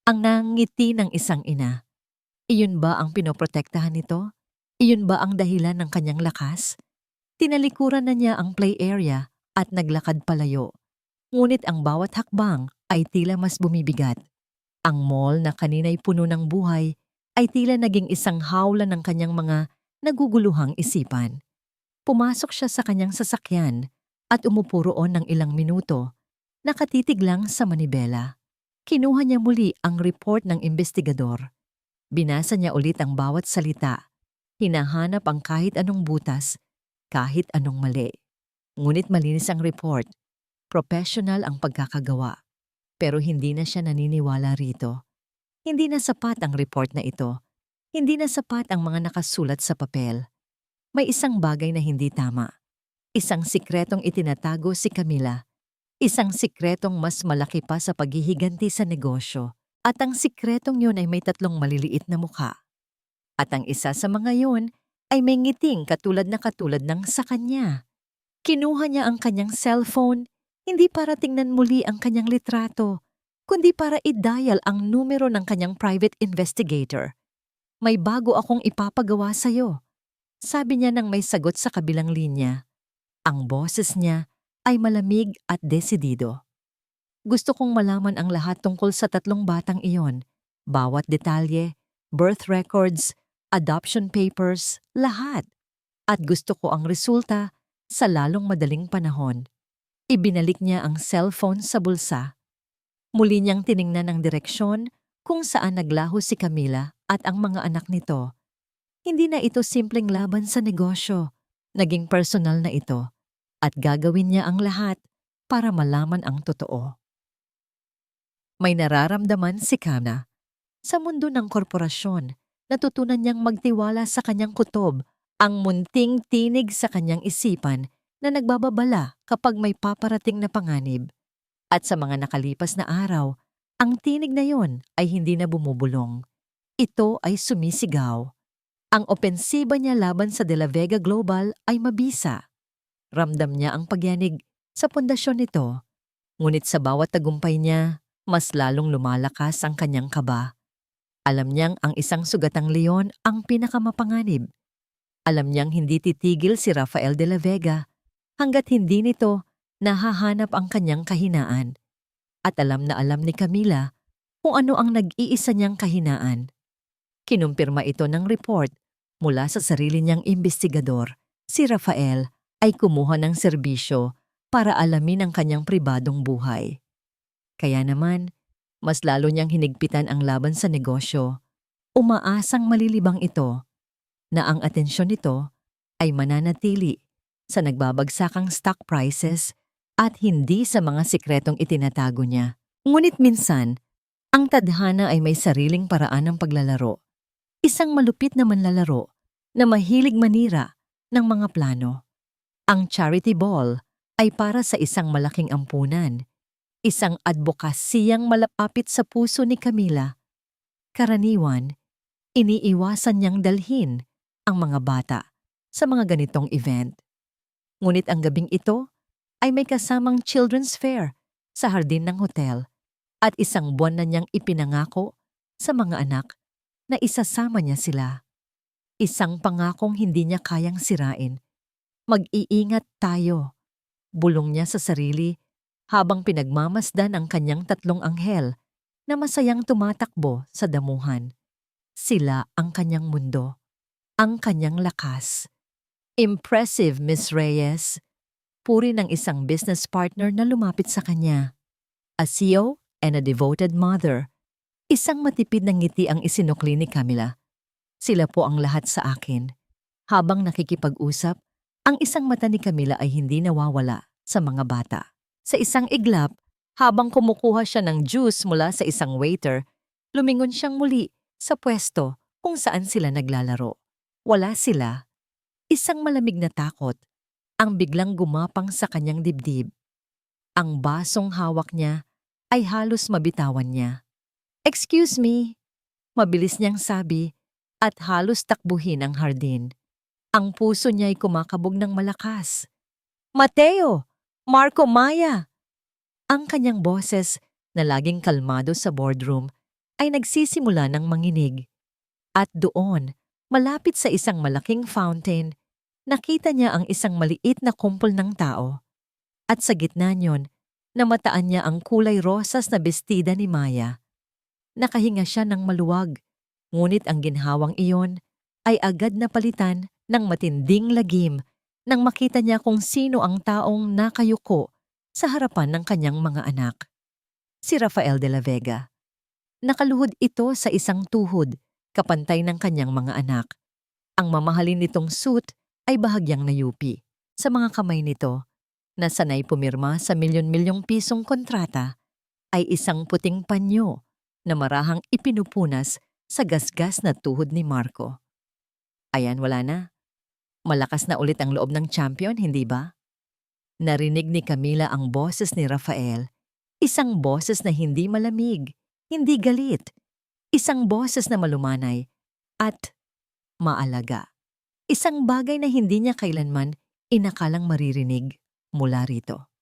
ang nangiti ng isang ina. Iyon ba ang pinoprotektahan nito? Iyon ba ang dahilan ng kanyang lakas? Tinalikuran na niya ang play area at naglakad palayo. Ngunit ang bawat hakbang ay tila mas bumibigat. Ang mall na kanina'y puno ng buhay ay tila naging isang hawla ng kanyang mga naguguluhang isipan. Pumasok siya sa kanyang sasakyan at umupo roon ng ilang minuto, nakatitig lang sa manibela. Kinuha niya muli ang report ng investigador. Binasa niya ulit ang bawat salita. Hinahanap ang kahit anong butas, kahit anong mali. Ngunit malinis ang report. Professional ang pagkakagawa. Pero hindi na siya naniniwala rito. Hindi na sapat ang report na ito. Hindi na sapat ang mga nakasulat sa papel. May isang bagay na hindi tama. Isang sikretong itinatago si Camila. Isang sikretong mas malaki pa sa paghihiganti sa negosyo. At ang sikretong yun ay may 3 maliliit na mukha. At ang isa sa mga yun ay may ngiting katulad ng sa kanya. Kinuha niya ang kanyang cellphone, hindi para tingnan muli ang kanyang litrato, kundi para i-dial ang numero ng kanyang private investigator. May bago akong ipapagawa sa'yo. Sabi niya nang may sagot sa kabilang linya. Ang boses niya ay malamig at desidido. Gusto kong malaman ang lahat tungkol sa 3 batang iyon. Bawat detalye, birth records, adoption papers, lahat. At gusto ko ang resulta sa lalong madaling panahon. Ibinalik niya ang cellphone sa bulsa. Muli niyang tiningnan ang direksyon kung saan naglaho si Camila at ang mga anak nito. Hindi na ito simpleng laban sa negosyo. Naging personal na ito. At gagawin niya ang lahat para malaman ang totoo. May nararamdaman si Kana. Sa mundo ng korporasyon, natutunan niyang magtiwala sa kanyang kutob, ang munting tinig sa kanyang isipan na nagbababala kapag may paparating na panganib. At sa mga nakalipas na araw, ang tinig na yon ay hindi na bumubulong. Ito ay sumisigaw. Ang opensiba niya laban sa De La Vega Global ay mabisa. Ramdam niya ang pagyanig sa pundasyon nito. Ngunit sa bawat tagumpay niya, mas lalong lumalakas ang kanyang kaba. Alam niyang ang isang sugatang leon ang pinakamapanganib. Alam niyang hindi titigil si Rafael de la Vega hanggat hindi nito nahahanap ang kanyang kahinaan. At alam na alam ni Camila kung ano ang nag-iisa niyang kahinaan. Kinumpirma ito ng report mula sa sarili niyang imbestigador. Si Rafael ay kumuha ng serbisyo para alamin ang kanyang pribadong buhay. Kaya naman, mas lalo niyang hinigpitan ang laban sa negosyo. Umaasang malilibang ito na ang atensyon nito ay mananatili sa nagbabagsakang stock prices at hindi sa mga sikretong itinatago niya. Ngunit minsan, ang tadhana ay may sariling paraan ng paglalaro. Isang malupit na manlalaro na mahilig manira ng mga plano. Ang charity ball ay para sa isang malaking ampunan. Isang adbokasiyang malapapit sa puso ni Camila. Karaniwan, iniiwasan niyang dalhin ang mga bata sa mga ganitong event. Ngunit ang gabing ito ay may kasamang children's fair sa hardin ng hotel at isang buwan na niyang ipinangako sa mga anak na isasama niya sila. Isang pangakong hindi niya kayang sirain. Mag-iingat tayo, bulong niya sa sarili habang pinagmamasdan ang kanyang 3 anghel na masayang tumatakbo sa damuhan. Sila ang kanyang mundo, ang kanyang lakas. Impressive, Miss Reyes. Puri ng isang business partner na lumapit sa kanya. A CEO and a devoted mother. Isang matipid na ngiti ang isinukli ni Camila. Sila po ang lahat sa akin. Habang nakikipag-usap, ang isang mata ni Camila ay hindi nawawala sa mga bata. Sa isang iglap, habang kumukuha siya ng juice mula sa isang waiter, lumingon siyang muli sa pwesto kung saan sila naglalaro. Wala sila. Isang malamig na takot ang biglang gumapang sa kanyang dibdib. Ang basong hawak niya ay halos mabitawan niya. "Excuse me," mabilis niyang sabi at halos takbuhin ang hardin. Ang puso niya ay kumakabog ng malakas. "Mateo! Marco Maya!" Ang kanyang boses na laging kalmado sa boardroom ay nagsisimula ng manginig. At doon, malapit sa isang malaking fountain, nakita niya ang isang maliit na kumpol ng tao. At sa gitna niyon, namataan niya ang kulay rosas na bestida ni Maya. Nakahinga siya ng maluwag, ngunit ang ginhawang iyon ay agad na palitan ng matinding lagim nang makita niya kung sino ang taong nakayuko sa harapan ng kanyang mga anak. Si Rafael de la Vega. Nakaluhod ito sa isang tuhod, kapantay ng kanyang mga anak. Ang mamahalin nitong suit ay bahagyang nayupi. Sa mga kamay nito, na sanay pumirma sa milyon-milyong pisong kontrata, ay isang puting panyo na marahang ipinupunas sa gasgas na tuhod ni Marco. Ayan, wala na. Malakas na ulit ang loob ng champion, hindi ba? Narinig ni Camila ang boses ni Rafael. Isang boses na hindi malamig, hindi galit. Isang boses na malumanay at maalaga. Isang bagay na hindi niya kailanman inakalang maririnig mula rito.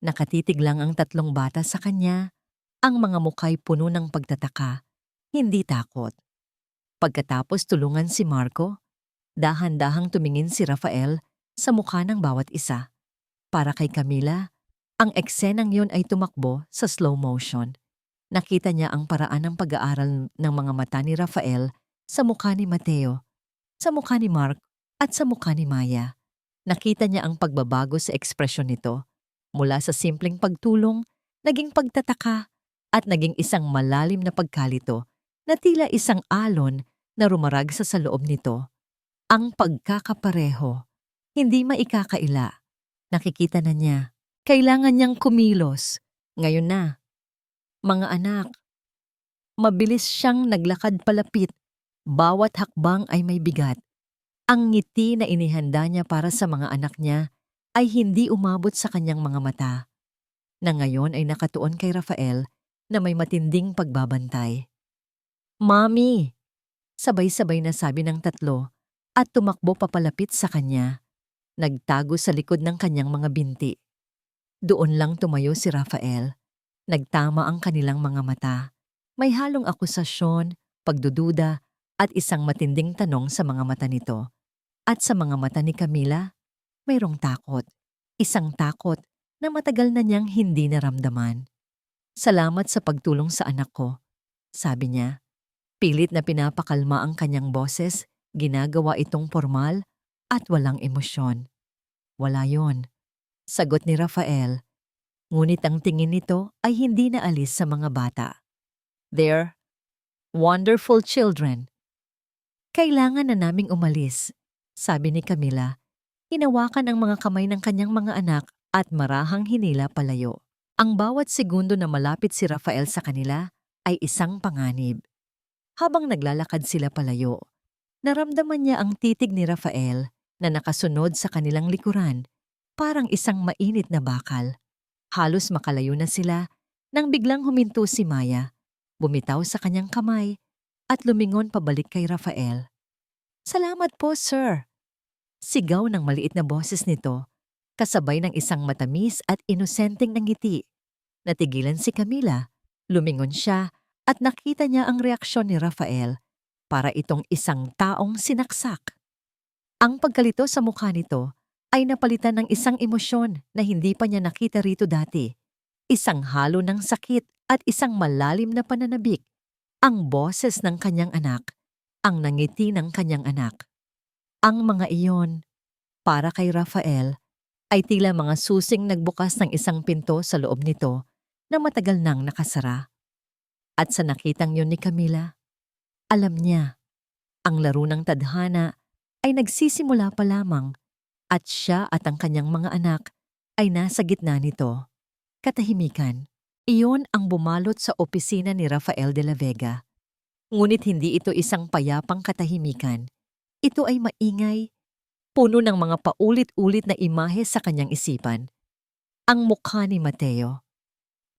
Nakatitig lang ang tatlong bata sa kanya, ang mga mukha'y puno ng pagtataka, hindi takot. Pagkatapos tulungan si Marco, dahan-dahang tumingin si Rafael sa mukha ng bawat isa. Para kay Camila, ang eksenang yon ay tumakbo sa slow motion. Nakita niya ang paraan ng pag-aaral ng mga mata ni Rafael sa mukha ni Mateo, sa mukha ni Mark at sa mukha ni Maya. Nakita niya ang pagbabago sa ekspresyon nito mula sa simpleng pagtulong, naging pagtataka at naging isang malalim na pagkalito na tila isang alon na rumaragsa sa loob nito. Ang pagkakapareho, hindi maikakaila. Nakikita na niya, kailangan niyang kumilos. Ngayon na. Mga anak, mabilis siyang naglakad palapit. Bawat hakbang ay may bigat. Ang ngiti na inihanda niya para sa mga anak niya ay hindi umabot sa kanyang mga mata, na ngayon ay nakatuon kay Rafael na may matinding pagbabantay. Mami! Sabay-sabay na sabi ng tatlo at tumakbo papalapit sa kanya. Nagtago sa likod ng kanyang mga binti. Doon lang tumayo si Rafael. Nagtama ang kanilang mga mata. May halong akusasyon, pagdududa, at isang matinding tanong sa mga mata nito. At sa mga mata ni Camila, mayroong takot. Isang takot na matagal na niyang hindi naramdaman. Salamat sa pagtulong sa anak ko, sabi niya. Pilit na pinapakalma ang kanyang boses, ginagawa itong formal at walang emosyon. Wala yon, sagot ni Rafael. Ngunit ang tingin nito ay hindi naalis sa mga bata. They're wonderful children. Kailangan na naming umalis, sabi ni Camila. Hinawakan ang mga kamay ng kanyang mga anak at marahang hinila palayo. Ang bawat segundo na malapit si Rafael sa kanila ay isang panganib. Habang naglalakad sila palayo, naramdaman niya ang titig ni Rafael na nakasunod sa kanilang likuran, parang isang mainit na bakal. Halos makalayo na sila nang biglang huminto si Maya, bumitaw sa kanyang kamay at lumingon pabalik kay Rafael. Salamat po, sir! Sigaw ng maliit na boses nito, kasabay ng isang matamis at inosenteng ngiti. Natigilan si Camila, lumingon siya at nakita niya ang reaksyon ni Rafael, para itong isang taong sinaksak. Ang pagkalito sa mukha nito ay napalitan ng isang emosyon na hindi pa niya nakita rito dati. Isang halo ng sakit at isang malalim na pananabik. Ang boses ng kanyang anak, ang nangiti ng kanyang anak. Ang mga iyon, para kay Rafael, ay tila mga susing nagbukas ng isang pinto sa loob nito na matagal nang nakasara. At sa nakitang yun ni Camila, alam niya, ang laro ng tadhana ay nagsisimula pa lamang. At siya at ang kanyang mga anak ay nasa gitna nito. Katahimikan. Iyon ang bumalot sa opisina ni Rafael de la Vega. Ngunit hindi ito isang payapang katahimikan. Ito ay maingay, puno ng mga paulit-ulit na imahe sa kanyang isipan. Ang mukha ni Mateo,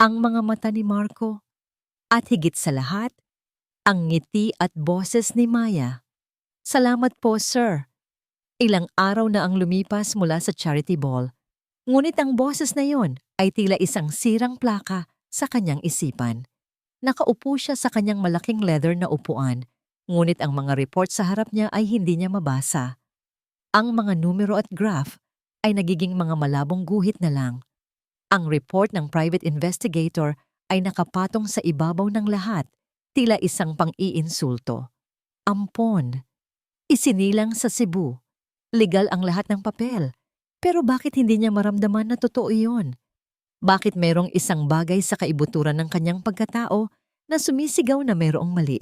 ang mga mata ni Marco, at higit sa lahat, ang ngiti at boses ni Maya. Salamat po, sir. Ilang araw na ang lumipas mula sa charity ball, ngunit ang boses na yon ay tila isang sirang plaka sa kanyang isipan. Nakaupo siya sa kanyang malaking leather na upuan, ngunit ang mga report sa harap niya ay hindi niya mabasa. Ang mga numero at graph ay nagiging mga malabong guhit na lang. Ang report ng private investigator ay nakapatong sa ibabaw ng lahat, tila isang pang-iinsulto. Ampon. Isinilang sa Cebu. Legal ang lahat ng papel. Pero bakit hindi niya maramdaman na totoo iyon? Bakit mayroong isang bagay sa kaibuturan ng kanyang pagkatao na sumisigaw na mayroong mali?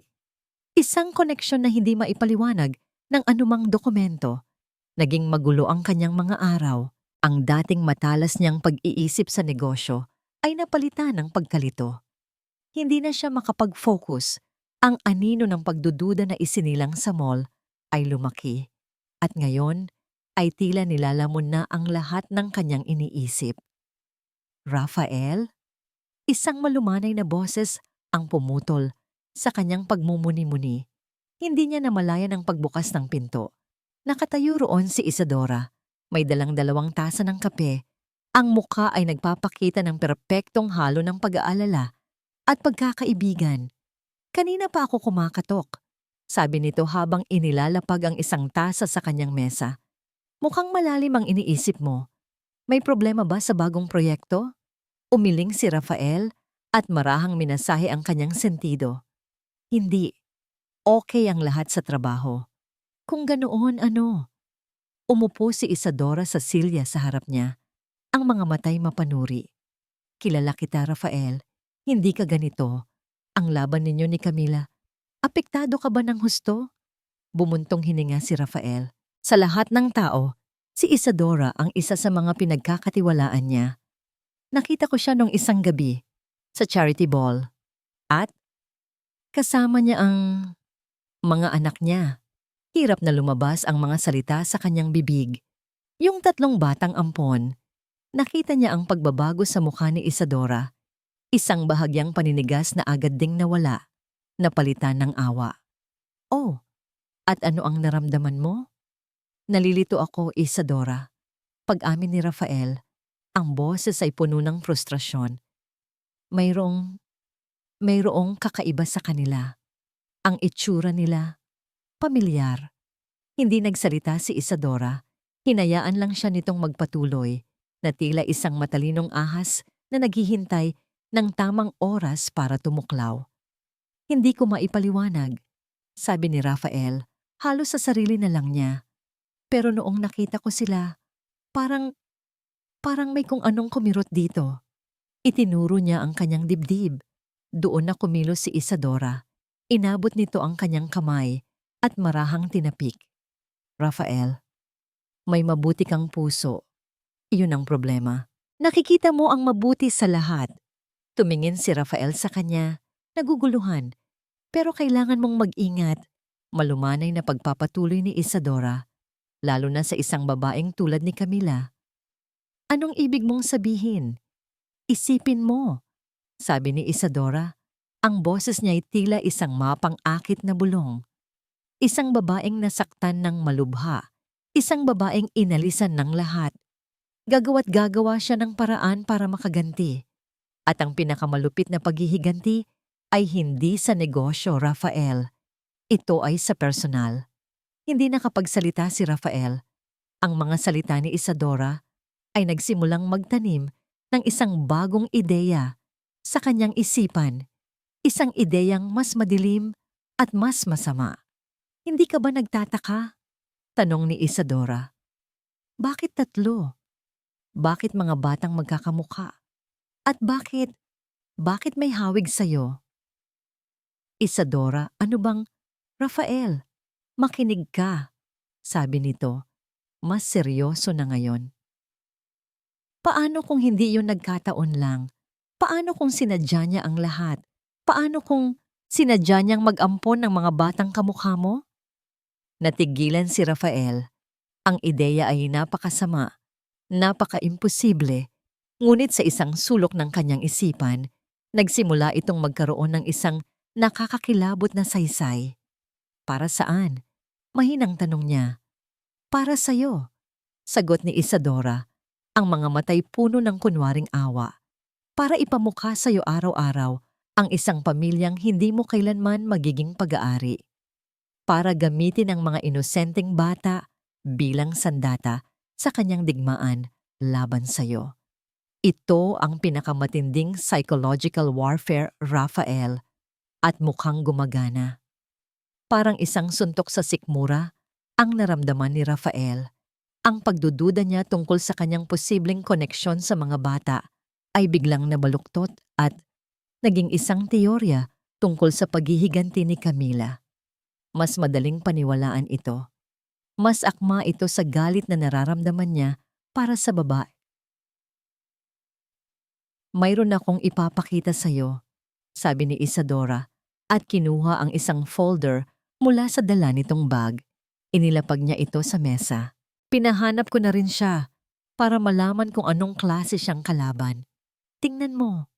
Isang koneksyon na hindi maipaliwanag ng anumang dokumento. Naging magulo ang kanyang mga araw. Ang dating matalas niyang pag-iisip sa negosyo ay napalitan ng pagkalito. Hindi na siya makapag-focus Ang anino ng pagdududa na isinilang sa mall ay lumaki at ngayon ay tila nilalamon na ang lahat ng kanyang iniisip. Rafael? Isang malumanay na boses ang pumutol sa kanyang pagmumuni-muni. Hindi niya namalayan ang pagbukas ng pinto. Nakatayo roon si Isadora. May dalang dalawang tasa ng kape. Ang mukha ay nagpapakita ng perpektong halo ng pag-aalala at pagkakaibigan. Kanina pa ako kumakatok, sabi nito habang inilalapag ang isang tasa sa kanyang mesa. Mukhang malalim ang iniisip mo. May problema ba sa bagong proyekto? Umiling si Rafael at marahang minasahe ang kanyang sentido. Hindi. Okay ang lahat sa trabaho. Kung ganoon, ano? Umupo si Isadora sa silya sa harap niya. Ang mga matay mapanuri. Kilala kita, Rafael. Hindi ka ganito. Ang laban ninyo ni Camila. Apektado ka ba ng husto? Bumuntong hininga si Rafael. Sa lahat ng tao, si Isadora ang isa sa mga pinagkakatiwalaan niya. Nakita ko siya nung isang gabi sa charity ball at kasama niya ang mga anak niya. Hirap na lumabas ang mga salita sa kanyang bibig. Yung tatlong batang ampon, nakita niya ang pagbabago sa mukha ni Isadora. Isang bahagyang paninigas na agad ding nawala, napalitan ng awa. Oh, at ano ang naramdaman mo? Nalilito ako, Isadora. Pag-amin ni Rafael, ang boses ay puno ng frustrasyon. Mayroong kakaiba sa kanila. Ang itsura nila, pamilyar. Hindi nagsalita si Isadora. Hinayaan lang siya nitong magpatuloy na tila isang matalinong ahas na naghihintay ng tamang oras para tumuklaw. Hindi ko maipaliwanag, sabi ni Rafael, halos sa sarili na lang niya. Pero noong nakita ko sila, parang may kung anong kumirot dito. Itinuro niya ang kanyang dibdib. Doon na kumilos si Isadora. Inabot nito ang kanyang kamay at marahang tinapik. Rafael, may mabuti kang puso. Iyon ang problema. Nakikita mo ang mabuti sa lahat. Tumingin si Rafael sa kanya, naguguluhan. Pero kailangan mong mag-ingat. Malumanay na pagpapatuloy ni Isadora, lalo na sa isang babaeng tulad ni Camila. Anong ibig mong sabihin? Isipin mo, sabi ni Isadora. Ang boses niya ay tila isang mapang-akit na bulong. Isang babaeng nasaktan ng malubha. Isang babaeng inalisan ng lahat. Gagawa't gagawa siya ng paraan para makaganti. At ang pinakamalupit na paghihiganti ay hindi sa negosyo, Rafael. Ito ay sa personal. Hindi nakapagsalita si Rafael. Ang mga salita ni Isadora ay nagsimulang magtanim ng isang bagong ideya sa kanyang isipan. Isang ideyang mas madilim at mas masama. Hindi ka ba nagtataka? Tanong ni Isadora. Bakit tatlo? Bakit mga batang magkakamukha? At bakit may hawig sa'yo? Isadora, ano bang? Rafael, makinig ka, sabi nito. Mas seryoso na ngayon. Paano kung hindi yun nagkataon lang? Paano kung sinadya niya ang lahat? Paano kung sinadya niyang mag-ampon ng mga batang kamukha mo? Natigilan si Rafael. Ang ideya ay napakasama, napaka-imposible, ngunit sa isang sulok ng kanyang isipan, nagsimula itong magkaroon ng isang nakakakilabot na saysay. Para saan? Mahinang tanong niya. Para sa'yo, sagot ni Isadora. Ang mga matay puno ng kunwaring awa. Para ipamukha sa'yo araw-araw ang isang pamilyang hindi mo kailanman magiging pag-aari. Para gamitin ang mga inosenteng bata bilang sandata sa kanyang digmaan laban sa'yo. Ito ang pinakamatinding psychological warfare, Rafael, at mukhang gumagana. Parang isang suntok sa sikmura ang naramdaman ni Rafael. Ang pagdududa niya tungkol sa kanyang posibleng koneksyon sa mga bata ay biglang nabaluktot at naging isang teorya tungkol sa paghihiganti ni Camila. Mas madaling paniwalaan ito. Mas akma ito sa galit na nararamdaman niya para sa babae. Mayroon akong ipapakita sa'yo, sabi ni Isadora, at kinuha ang isang folder mula sa dala nitong bag. Inilapag niya ito sa mesa. Pinahanap ko na rin siya para malaman kung anong klase siyang kalaban. Tingnan mo.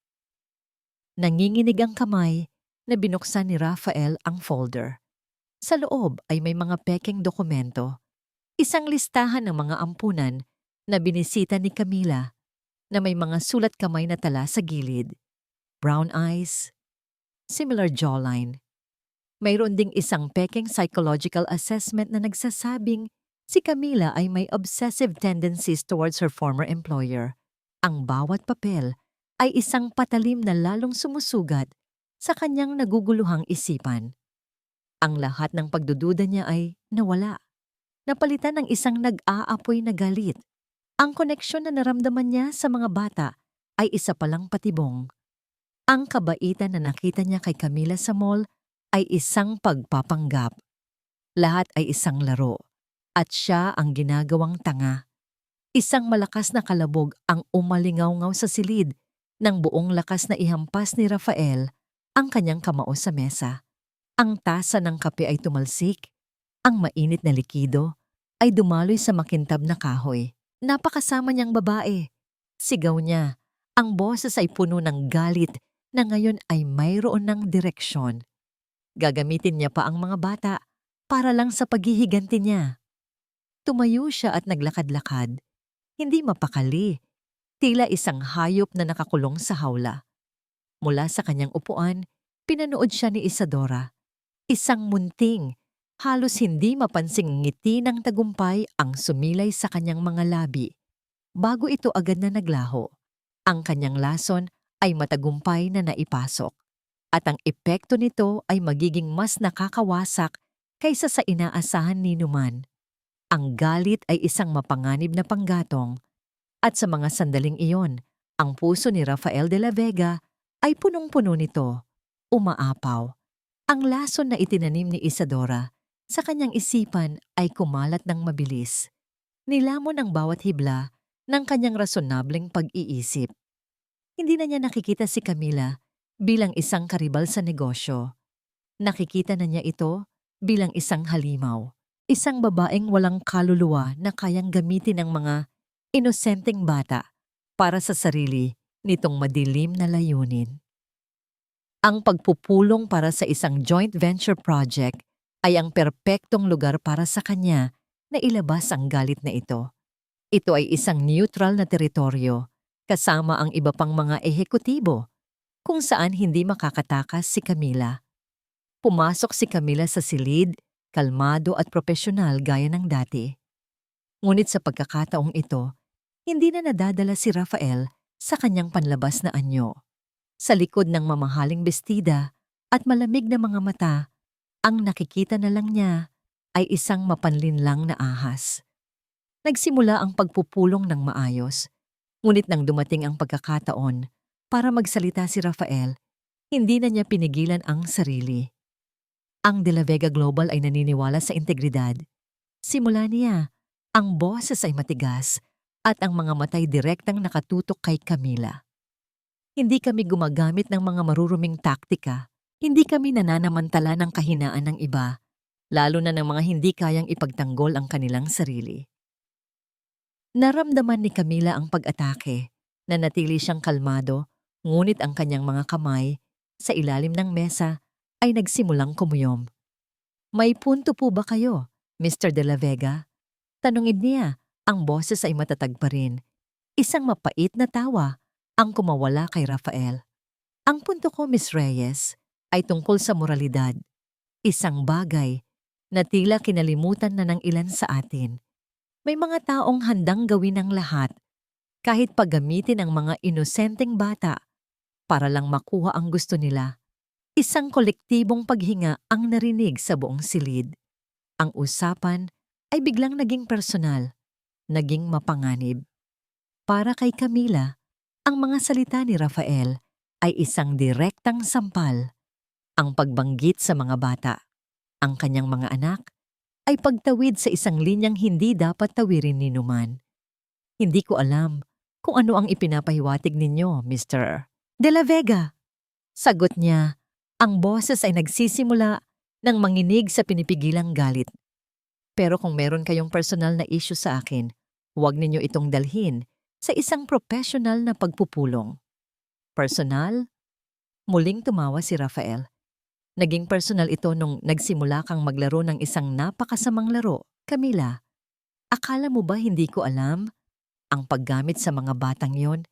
Nanginginig ang kamay na binuksan ni Rafael ang folder. Sa loob ay may mga pekeng dokumento. Isang listahan ng mga ampunan na binisita ni Camila na may mga sulat kamay na tala sa gilid. Brown eyes, similar jawline. Mayroon ding isang pekeng psychological assessment na nagsasabing si Camila ay may obsessive tendencies towards her former employer. Ang bawat papel ay isang patalim na lalong sumusugat sa kanyang naguguluhang isipan. Ang lahat ng pagdududa niya ay nawala. Napalitan ng isang nag-aapoy na galit. Ang koneksyon na naramdaman niya sa mga bata ay isa palang patibong. Ang kabaitan na nakita niya kay Camila sa mall ay isang pagpapanggap. Lahat ay isang laro at siya ang ginagawang tanga. Isang malakas na kalabog ang umalingaw-ngaw sa silid ng buong lakas na ihampas ni Rafael ang kanyang kamao sa mesa. Ang tasa ng kape ay tumalsik. Ang mainit na likido ay dumaloy sa makintab na kahoy. Napakasama niyang babae. Sigaw niya. Ang boses ay puno ng galit na ngayon ay mayroon ng direksyon. Gagamitin niya pa ang mga bata para lang sa paghihiganti niya. Tumayo siya at naglakad-lakad. Hindi mapakali. Tila isang hayop na nakakulong sa hawla. Mula sa kanyang upuan, pinanood siya ni Isadora. Isang munting, halos hindi mapansing ngiti ng tagumpay ang sumilay sa kanyang mga labi. Bago ito agad na naglaho, ang kanyang lason ay matagumpay na naipasok. At ang epekto nito ay magiging mas nakakawasak kaysa sa inaasahan ni Numan. Ang galit ay isang mapanganib na panggatong. At sa mga sandaling iyon, ang puso ni Rafael de la Vega ay punong-puno nito, umaapaw. Ang lason na itinanim ni Isadora sa kanyang isipan ay kumalat ng mabilis. Nilamon ang bawat hibla ng kanyang rasonableng pag-iisip. Hindi na niya nakikita si Camila bilang isang karibal sa negosyo. Nakikita na niya ito bilang isang halimaw, isang babaeng walang kaluluwa na kayang gamitin ng mga inosenteng bata para sa sarili nitong madilim na layunin. Ang pagpupulong para sa isang joint venture project ay ang perpektong lugar para sa kanya na ilabas ang galit na ito. Ito ay isang neutral na teritoryo kasama ang iba pang mga ehekutibo kung saan hindi makakatakas si Camila. Pumasok si Camila sa silid, kalmado at propesyonal gaya ng dati. Ngunit sa pagkakataong ito, hindi na nadadala si Rafael sa kanyang panlabas na anyo. Sa likod ng mamahaling bestida at malamig na mga mata, ang nakikita na lang niya ay isang mapanlinlang na ahas. Nagsimula ang pagpupulong ng maayos, ngunit nang dumating ang pagkakataon para magsalita si Rafael, hindi na niya pinigilan ang sarili. Ang De La Vega Global ay naniniwala sa integridad. Simula niya, ang boses ay matigas at ang mga matay direktang nakatutok kay Camila. Hindi kami gumagamit ng mga maruruming taktika. Hindi kami nananamantala ng kahinaan ng iba, lalo na ng mga hindi kayang ipagtanggol ang kanilang sarili. Naramdaman ni Camila ang pag-atake, nanatili siyang kalmado, ngunit ang kanyang mga kamay sa ilalim ng mesa ay nagsimulang kumuyom. May punto po ba kayo, Mr. De La Vega? Tanungin niya, ang boses ay matatag pa rin. Isang mapait na tawa ang kumawala kay Rafael. Ang punto ko, Miss Reyes, ay tungkol sa moralidad. Isang bagay na tila kinalimutan na ng ilan sa atin. May mga taong handang gawin ang lahat, kahit paggamitin ang mga inosenteng bata para lang makuha ang gusto nila. Isang kolektibong paghinga ang narinig sa buong silid. Ang usapan ay biglang naging personal, naging mapanganib. Para kay Camila, ang mga salita ni Rafael ay isang direktang sampal. Ang pagbanggit sa mga bata, ang kanyang mga anak, ay pagtawid sa isang linyang hindi dapat tawirin ni Numan. Hindi ko alam kung ano ang ipinapahiwatig ninyo, Mr. De La Vega. Sagot niya, Ang boses ay nagsisimula ng manginig sa pinipigilang galit. Pero kung meron kayong personal na issue sa akin, huwag ninyo itong dalhin sa isang professional na pagpupulong. Personal? Muling tumawa si Rafael. Naging personal ito nung nagsimula kang maglaro ng isang napakasamang laro. Camila, akala mo ba hindi ko alam? Ang paggamit sa mga batang yon,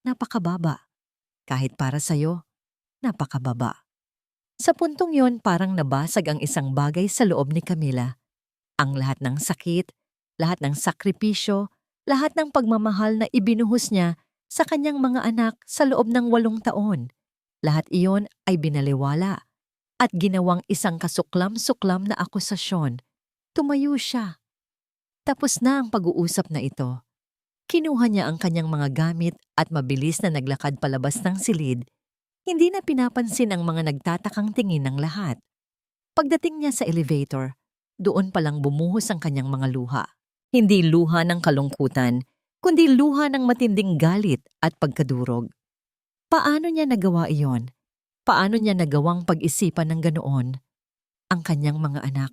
napakababa. Kahit para sa'yo, napakababa. Sa puntong yon parang nabasag ang isang bagay sa loob ni Camila. Ang lahat ng sakit, lahat ng sakripisyo, lahat ng pagmamahal na ibinuhos niya sa kanyang mga anak sa loob ng 8 taon. Lahat iyon ay binaliwala at ginawang isang kasuklam-suklam na akusasyon. Tumayo siya. Tapos na ang pag-uusap na ito. Kinuha niya ang kanyang mga gamit at mabilis na naglakad palabas ng silid. Hindi na pinapansin ang mga nagtatakang tingin ng lahat. Pagdating niya sa elevator, doon palang bumuhos ang kanyang mga luha. Hindi luha ng kalungkutan, kundi luha ng matinding galit at pagkadurog. Paano niya nagawa iyon? Paano niya nagawang pag-isipan ng ganoon ang kanyang mga anak?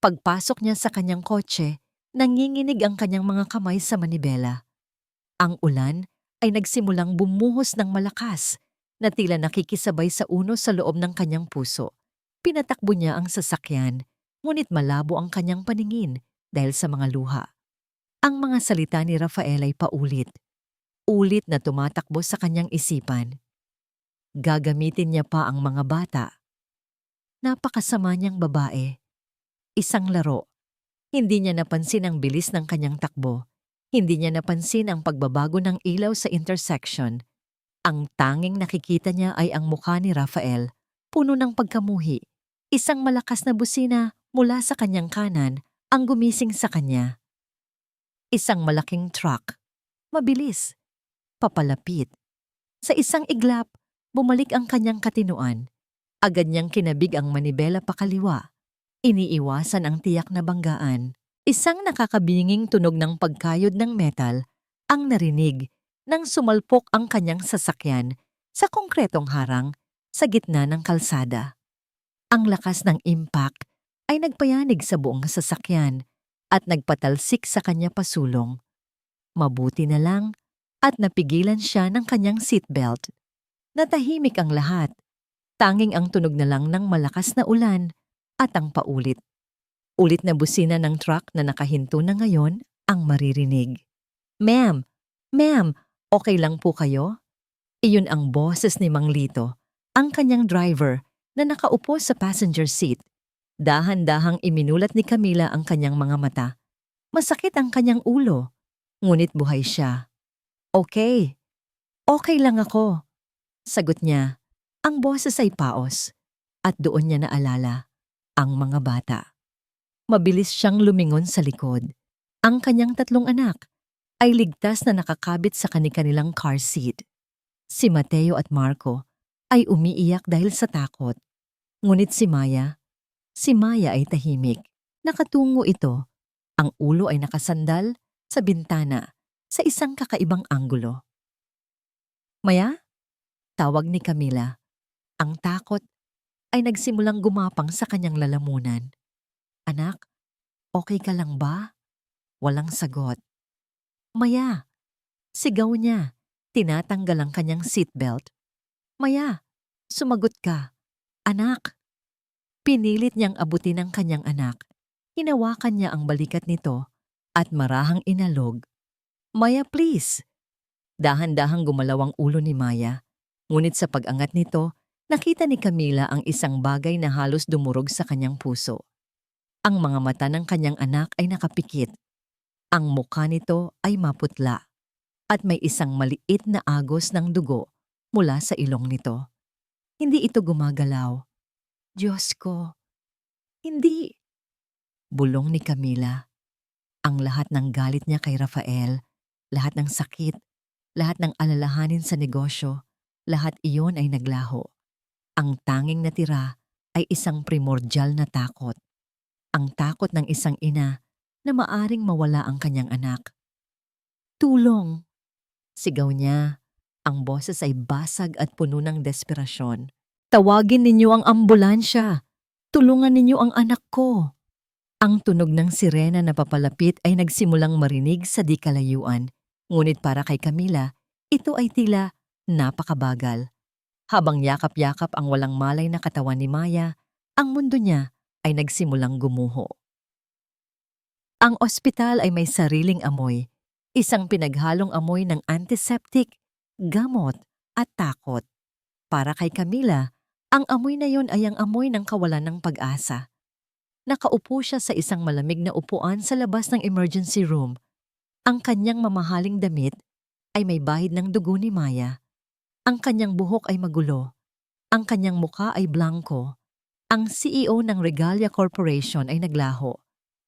Pagpasok niya sa kanyang kotse, nanginginig ang kanyang mga kamay sa manibela. Ang ulan ay nagsimulang bumuhos ng malakas na tila nakikisabay sa unos sa loob ng kanyang puso. Pinatakbo niya ang sasakyan, ngunit malabo ang kanyang paningin dahil sa mga luha. Ang mga salita ni Rafael ay paulit. Ulit na tumatakbo sa kanyang isipan. Gagamitin niya pa ang mga bata. Napakasama niyang babae. Isang laro. Hindi niya napansin ang bilis ng kanyang takbo. Hindi niya napansin ang pagbabago ng ilaw sa intersection. Ang tanging nakikita niya ay ang mukha ni Rafael, puno ng pagkamuhi. Isang malakas na busina mula sa kanyang kanan ang gumising sa kanya. Isang malaking truck. Mabilis. Papalapit. Sa isang iglap, bumalik ang kanyang katinuan. Agad niyang kinabig ang manibela pakaliwa. Iniiwasan ang tiyak na banggaan. Isang nakakabinging tunog ng pagkayod ng metal ang narinig nang sumalpok ang kanyang sasakyan sa konkretong harang sa gitna ng kalsada. Ang lakas ng impact ay nagpayanig sa buong sasakyan at nagpatalsik sa kanya pasulong. Mabuti na lang at napigilan siya ng kanyang seatbelt. Natahimik ang lahat. Tanging ang tunog na lang ng malakas na ulan at ang paulit. Ulit na busina ng truck na nakahinto na ngayon ang maririnig. Ma'am, ma'am, okay lang po kayo? Iyon ang boses ni Mang Lito, ang kanyang driver na nakaupo sa passenger seat. Dahan-dahang iminulat ni Camila ang kanyang mga mata. Masakit ang kanyang ulo, ngunit buhay siya. Okay, okay lang ako. Sagot niya, ang boses ay paos at doon niya naalala ang mga bata. Mabilis siyang lumingon sa likod. Ang kanyang 3 anak ay ligtas na nakakabit sa kani-kanilang car seat. Si Mateo at Marco ay umiiyak dahil sa takot. Ngunit si Maya ay tahimik. Nakatungo ito. Ang ulo ay nakasandal sa bintana sa isang kakaibang anggulo. Maya? Tawag ni Camila. Ang takot ay nagsimulang gumapang sa kanyang lalamunan. Anak, okay ka lang ba? Walang sagot. Maya, sigaw niya. Tinatanggal ang kanyang seatbelt. Maya, sumagot ka. Anak. Pinilit niyang abutin ang kanyang anak. Hinawakan niya ang balikat nito at marahang inalog. Maya, please. Dahan-dahang gumalaw ang ulo ni Maya. Ngunit sa pag-angat nito, nakita ni Camila ang isang bagay na halos dumurog sa kanyang puso. Ang mga mata ng kanyang anak ay nakapikit. Ang mukha nito ay maputla at may isang maliit na agos ng dugo mula sa ilong nito. Hindi ito gumagalaw. Diyos ko, hindi. Bulong ni Camila. Ang lahat ng galit niya kay Rafael, lahat ng sakit, lahat ng alalahanin sa negosyo, lahat iyon ay naglaho. Ang tanging natira ay isang primordial na takot. Ang takot ng isang ina na maaring mawala ang kanyang anak. Tulong! Sigaw niya. Ang boses ay basag at puno ng desperasyon. Tawagin ninyo ang ambulansya. Tulungan ninyo ang anak ko. Ang tunog ng sirena na papalapit ay nagsimulang marinig sa di kalayuan. Ngunit para kay Camila, ito ay tila napakabagal. Habang yakap-yakap ang walang malay na katawan ni Maya, ang mundo niya ay nagsimulang gumuho. Ang ospital ay may sariling amoy, isang pinaghalong amoy ng antiseptic, gamot at takot. Para kay Camila, ang amoy na yon ay ang amoy ng kawalan ng pag-asa. Nakaupo siya sa isang malamig na upuan sa labas ng emergency room. Ang kanyang mamahaling damit ay may bahid ng dugo ni Maya. Ang kanyang buhok ay magulo. Ang kanyang muka ay blanco. Ang CEO ng Regalia Corporation ay naglaho.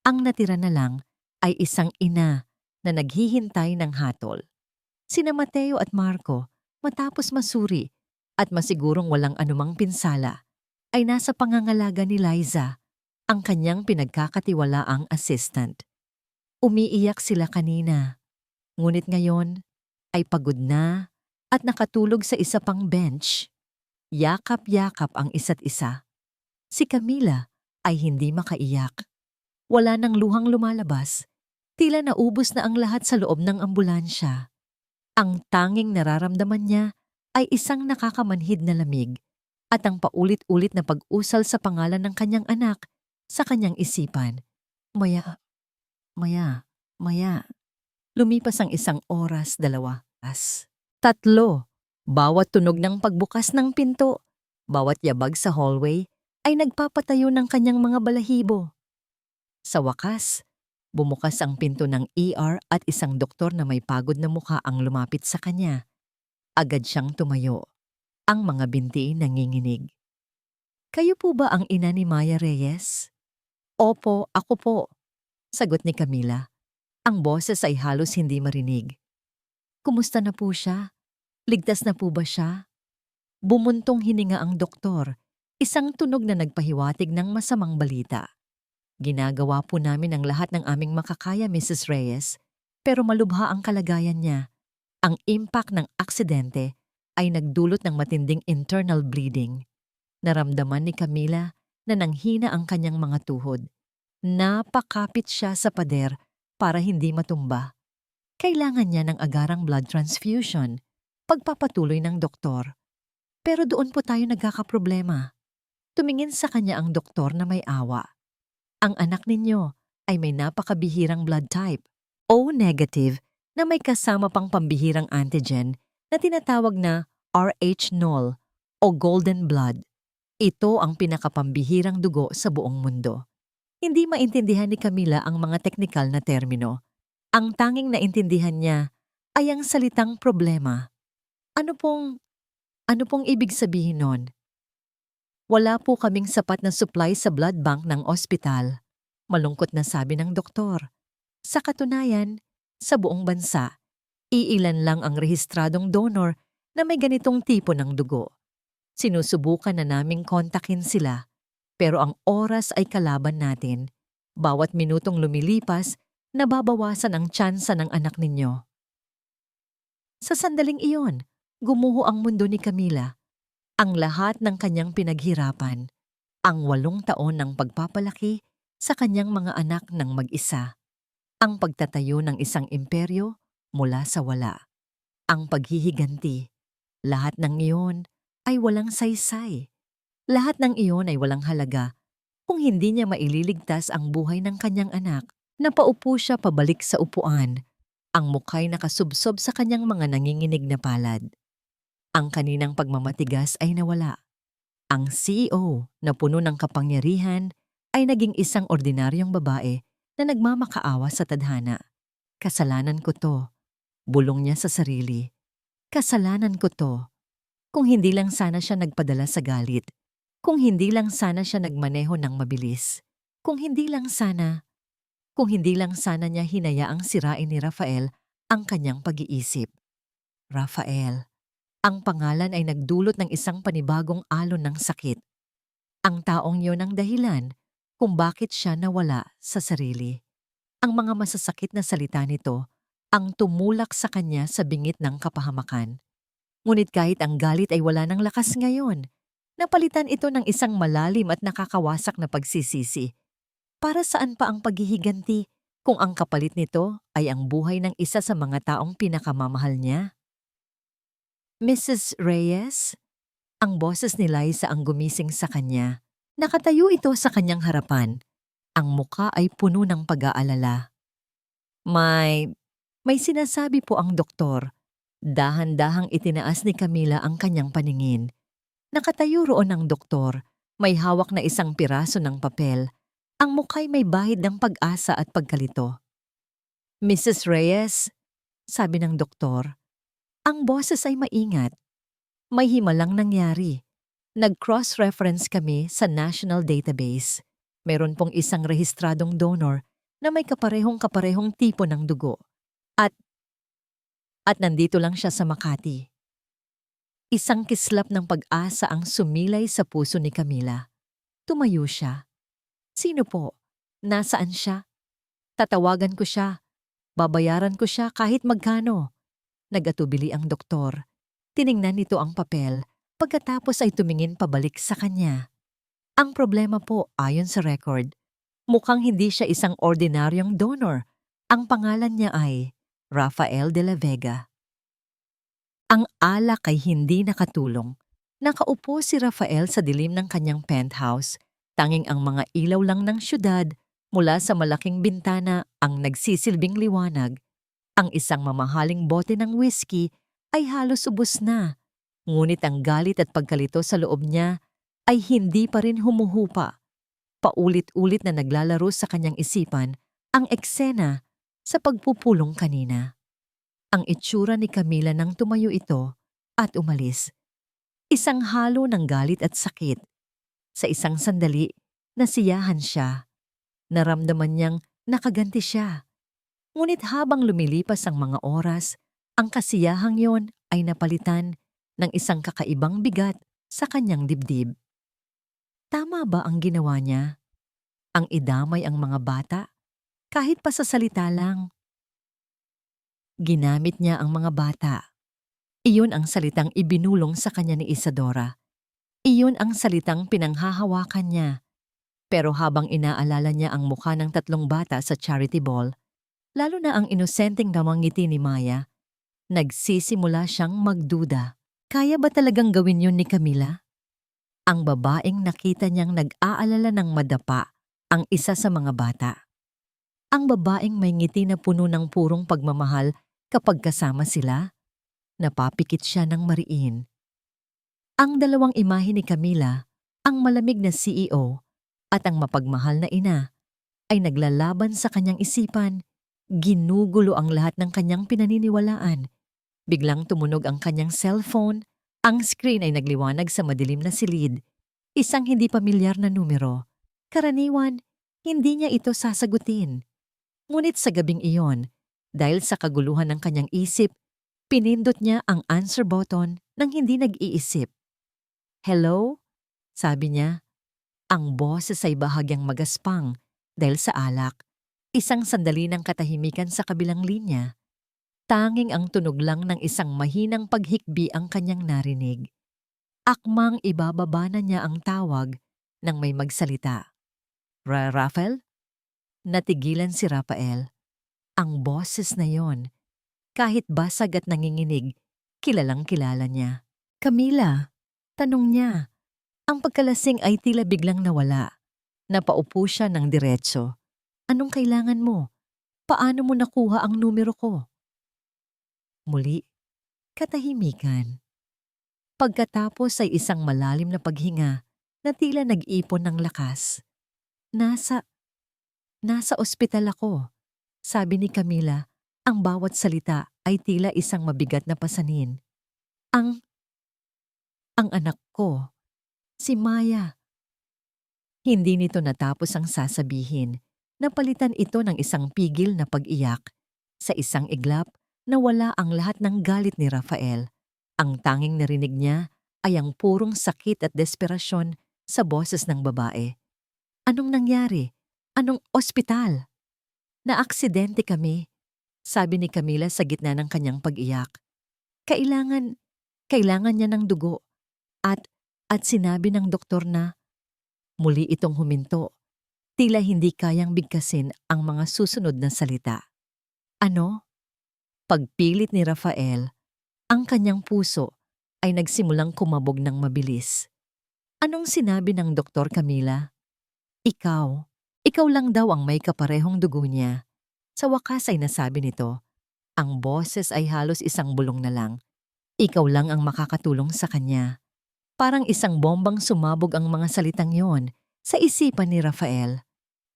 Ang natira na lang ay isang ina na naghihintay ng hatol. Sina Mateo at Marco, matapos masuri at masigurong walang anumang pinsala, ay nasa pangangalaga ni Liza, ang kanyang pinagkakatiwalaang assistant. Umiiyak sila kanina, ngunit ngayon ay pagod na at nakatulog sa isa pang bench. Yakap-yakap ang isa't isa. Si Camila ay hindi makaiyak. Wala nang luhang lumalabas. Tila naubos na ang lahat sa loob ng ambulansya. Ang tanging nararamdaman niya ay isang nakakamanhid na lamig at ang paulit-ulit na pag-usal sa pangalan ng kanyang anak sa kanyang isipan. Maya, Maya, Maya. Lumipas ang isang oras, 2, 3. Bawat tunog ng pagbukas ng pinto, bawat yabag sa hallway ay nagpapatayo ng kanyang mga balahibo. Sa wakas, bumukas ang pinto ng ER at isang doktor na may pagod na mukha ang lumapit sa kanya. Agad siyang tumayo. Ang mga binti nanginginig. Kayo po ba ang ina ni Maya Reyes? Opo, ako po, sagot ni Camila. Ang boses ay halos hindi marinig. Kumusta na po siya? Ligtas na po ba siya? Bumuntong hininga ang doktor, isang tunog na nagpahiwatig ng masamang balita. Ginagawa po namin ang lahat ng aming makakaya, Mrs. Reyes, pero malubha ang kalagayan niya. Ang impact ng aksidente ay nagdulot ng matinding internal bleeding. Naramdaman ni Camila na nanghina ang kanyang mga tuhod. Napakapit siya sa pader para hindi matumba. Kailangan niya ng agarang blood transfusion, pagpapatuloy ng doktor. Pero doon po tayo nagkakaproblema. Tumingin sa kanya ang doktor na may awa. Ang anak ninyo ay may napakabihirang blood type, O negative, na may kasama pang pambihirang antigen na tinatawag na Rh0 o golden blood. Ito ang pinakapambihirang dugo sa buong mundo. Hindi maintindihan ni Camila ang mga teknikal na termino. Ang tanging naintindihan niya ay ang salitang problema. Ano pong ibig sabihin nun? Wala po kaming sapat na supply sa blood bank ng ospital. Malungkot na sabi ng doktor. Sa katunayan, sa buong bansa, iilan lang ang rehistradong donor na may ganitong tipo ng dugo. Sinusubukan na naming kontakin sila, pero ang oras ay kalaban natin. Bawat minutong lumilipas, nababawasan ang tsansa ng anak ninyo. Sa sandaling iyon, gumuho ang mundo ni Camila. Ang lahat ng kanyang pinaghirapan, ang 8 taon ng pagpapalaki sa kanyang mga anak ng mag-isa, ang pagtatayo ng isang imperyo mula sa wala, ang paghihiganti, lahat ng iyon ay walang saysay. Lahat ng iyon ay walang halaga kung hindi niya maililigtas ang buhay ng kanyang anak. Napaupo siya pabalik sa upuan, ang mukha'y nakasubsob sa kanyang mga nanginginig na palad. Ang kaninang pagmamatigas ay nawala. Ang CEO na puno ng kapangyarihan ay naging isang ordinaryong babae na nagmamakaawa sa tadhana. Kasalanan ko to, bulong niya sa sarili. Kasalanan ko to. Kung hindi lang sana siya nagpadala sa galit. Kung hindi lang sana siya nagmaneho ng mabilis. Kung hindi lang sana niya hinayaang sirain ni Rafael ang kanyang pag-iisip. Rafael. Ang pangalan ay nagdulot ng isang panibagong alon ng sakit. Ang taong yon ang dahilan kung bakit siya nawala sa sarili. Ang mga masasakit na salita nito ang tumulak sa kanya sa bingit ng kapahamakan. Ngunit kahit ang galit ay wala ng lakas ngayon, Napalitan ito ng isang malalim at nakakawasak na pagsisisi. Para saan pa ang paghihiganti kung ang kapalit nito ay ang buhay ng isa sa mga taong pinakamamahal niya? Mrs. Reyes? Ang boses ni Liza ang gumising sa kanya. Nakatayo ito sa kanyang harapan. Ang muka ay puno ng pag-aalala. May sinasabi po ang doktor. Dahan-dahang itinaas ni Camila ang kanyang paningin. Nakatayo roon ang doktor. May hawak na isang piraso ng papel. Ang muka'y may bahid ng pag-asa at pagkalito. Mrs. Reyes, sabi ng doktor. Ang boses ay maingat. May himalang nangyari. Nag-cross-reference kami sa National Database. Meron pong isang rehistradong donor na may kaparehong tipo ng dugo. At nandito lang siya sa Makati. Isang kislap ng pag-asa ang sumilay sa puso ni Camila. Tumayo siya. Sino po? Nasaan siya? Tatawagan ko siya. Babayaran ko siya kahit magkano. Nag-atubili ang doktor. Tiningnan nito ang papel, pagkatapos ay tumingin pabalik sa kanya. Ang problema po, ayon sa record, mukhang hindi siya isang ordinaryong donor. Ang pangalan niya ay Rafael de la Vega. Ang alak ay hindi nakatulong. Nakaupo si Rafael sa dilim ng kanyang penthouse. Tanging ang mga ilaw lang ng syudad mula sa malaking bintana ang nagsisilbing liwanag. Ang isang mamahaling bote ng whiskey ay halos ubos na. Ngunit ang galit at pagkalito sa loob niya ay hindi pa rin humuhupa. Paulit-ulit na naglalaro sa kanyang isipan ang eksena sa pagpupulong kanina. Ang itsura ni Camila nang tumayo ito at umalis. Isang halo ng galit at sakit. Sa isang sandali, nasiyahan siya. Naramdaman niyang nakaganti siya. Ngunit habang lumilipas ang mga oras, ang kasiyahang yon ay napalitan ng isang kakaibang bigat sa kanyang dibdib. Tama ba ang ginawa niya? Ang idamay ang mga bata? Kahit pa sa salita lang. Ginamit niya ang mga bata. Iyon ang salitang ibinulong sa kanya ni Isadora. Iyon ang salitang pinanghahawakan niya. Pero habang inaalala niya ang mukha ng 3 bata sa charity ball, lalo na ang inosenteng ngiti ni Maya, nagsisimula siyang magduda. Kaya ba talagang gawin yun ni Camila? Ang babaeng nakita niyang nag-aalala ng madapa ang isa sa mga bata. Ang babaeng may ngiti na puno ng purong pagmamahal kapag kasama sila. Napapikit siya ng mariin. Ang 2 imahe ni Camila, ang malamig na CEO at ang mapagmahal na ina, ay naglalaban sa kanyang isipan. Ginugulo ang lahat ng kanyang pinaniniwalaan. Biglang tumunog ang kanyang cellphone. Ang screen ay nagliwanag sa madilim na silid. Isang hindi pamilyar na numero. Karaniwan, hindi niya ito sasagutin. Ngunit sa gabing iyon, dahil sa kaguluhan ng kanyang isip, pinindot niya ang answer button nang hindi nag-iisip. Hello? Sabi niya. Ang boses ay bahagyang magaspang dahil sa alak. Isang sandali ng katahimikan sa kabilang linya. Tanging ang tunog lang ng isang mahinang paghikbi ang kanyang narinig. Akmang ibababa na niya ang tawag nang may magsalita. Rafael? Natigilan si Rafael. Ang boses na yon, kahit basag at nanginginig, kilalang kilala niya. Camila, tanong niya. Ang pagkalasing ay tila biglang nawala. Napaupo siya ng diretso. Anong kailangan mo? Paano mo nakuha ang numero ko? Muli, katahimikan. Pagkatapos ay isang malalim na paghinga na tila nag-ipon ng lakas. Nasa ospital ako, sabi ni Camila. Ang bawat salita ay tila isang mabigat na pasanin. Ang anak ko, si Maya. Hindi nito natapos ang sasabihin. Napalitan ito ng isang pigil na pag-iyak. Sa isang iglap, nawala ang lahat ng galit ni Rafael. Ang tanging narinig niya ay ang purong sakit at desperasyon sa boses ng babae. Anong nangyari? Anong ospital? Naaksidente kami, sabi ni Camila sa gitna ng kanyang pag-iyak. Kailangan niya ng dugo. At at sinabi ng doktor na muli itong huminto. Tila hindi kayang bigkasin ang mga susunod na salita. Ano? Pagpilit ni Rafael, ang kanyang puso ay nagsimulang kumabog ng mabilis. Anong sinabi ng Doktor Camila? Ikaw. Ikaw lang daw ang may kaparehong dugo niya. Sa wakas ay nasabi nito. Ang boses ay halos isang bulong na lang. Ikaw lang ang makakatulong sa kanya. Parang isang bombang sumabog ang mga salitang yon sa isipan ni Rafael.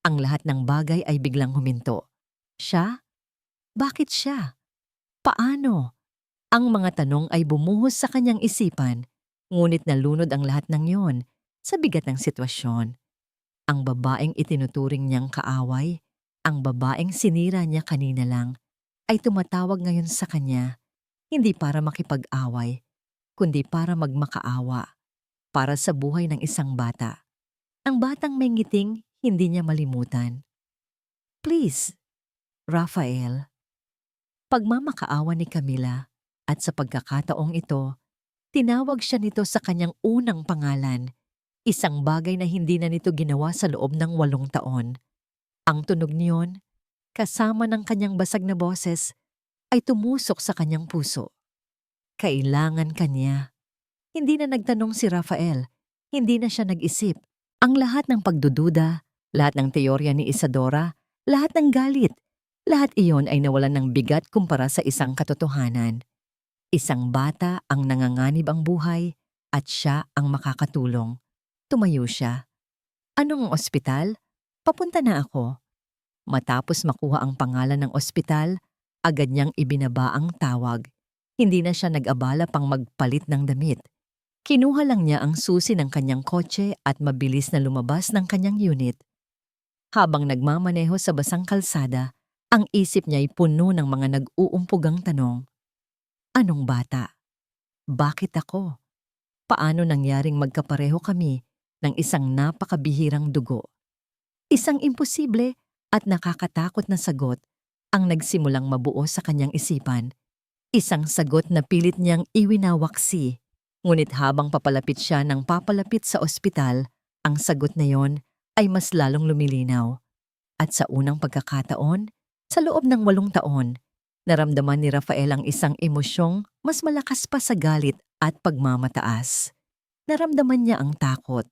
Ang lahat ng bagay ay biglang huminto. Siya? Bakit siya? Paano? Ang mga tanong ay bumuhos sa kanyang isipan, ngunit nalunod ang lahat ng yon sa bigat ng sitwasyon. Ang babaeng itinuturing niyang kaaway, ang babaeng sinira niya kanina lang, ay tumatawag ngayon sa kanya, hindi para makipag-away, kundi para magmakaawa, para sa buhay ng isang bata. Ang batang may ngiting hindi niya malimutan. Please, Rafael. Pagmamakaawa ni Camila at sa pagkakataong ito, tinawag siya nito sa kanyang unang pangalan, isang bagay na hindi na nito ginawa sa loob ng 8 taon. Ang tunog niyon, kasama ng kanyang basag na boses, ay tumusok sa kanyang puso. Kailangan kanya. Hindi na nagtanong si Rafael, hindi na siya nag-isip. Ang lahat ng pagdududa, lahat ng teorya ni Isadora, lahat ng galit, lahat iyon ay nawalan ng bigat kumpara sa isang katotohanan. Isang bata ang nanganganib ang buhay at siya ang makakatulong. Tumayo siya. Anong ospital? Papunta na ako. Matapos makuha ang pangalan ng ospital, agad niyang ibinaba ang tawag. Hindi na siya nag-abala pang magpalit ng damit. Kinuha lang niya ang susi ng kanyang kotse at mabilis na lumabas ng kanyang unit. Habang nagmamaneho sa basang kalsada, ang isip niya ay puno ng mga nag-uumpugang tanong. Anong bata? Bakit ako? Paano nangyaring magkapareho kami ng isang napakabihirang dugo? Isang imposible at nakakatakot na sagot ang nagsimulang mabuo sa kanyang isipan. Isang sagot na pilit niyang iwinawaksi. Ngunit habang papalapit siya ng papalapit sa ospital, ang sagot na yon ay mas lalong lumilinaw. At sa unang pagkakataon, sa loob ng 8 taon, naramdaman ni Rafael ang isang emosyong mas malakas pa sa galit at pagmamataas. Naramdaman niya ang takot.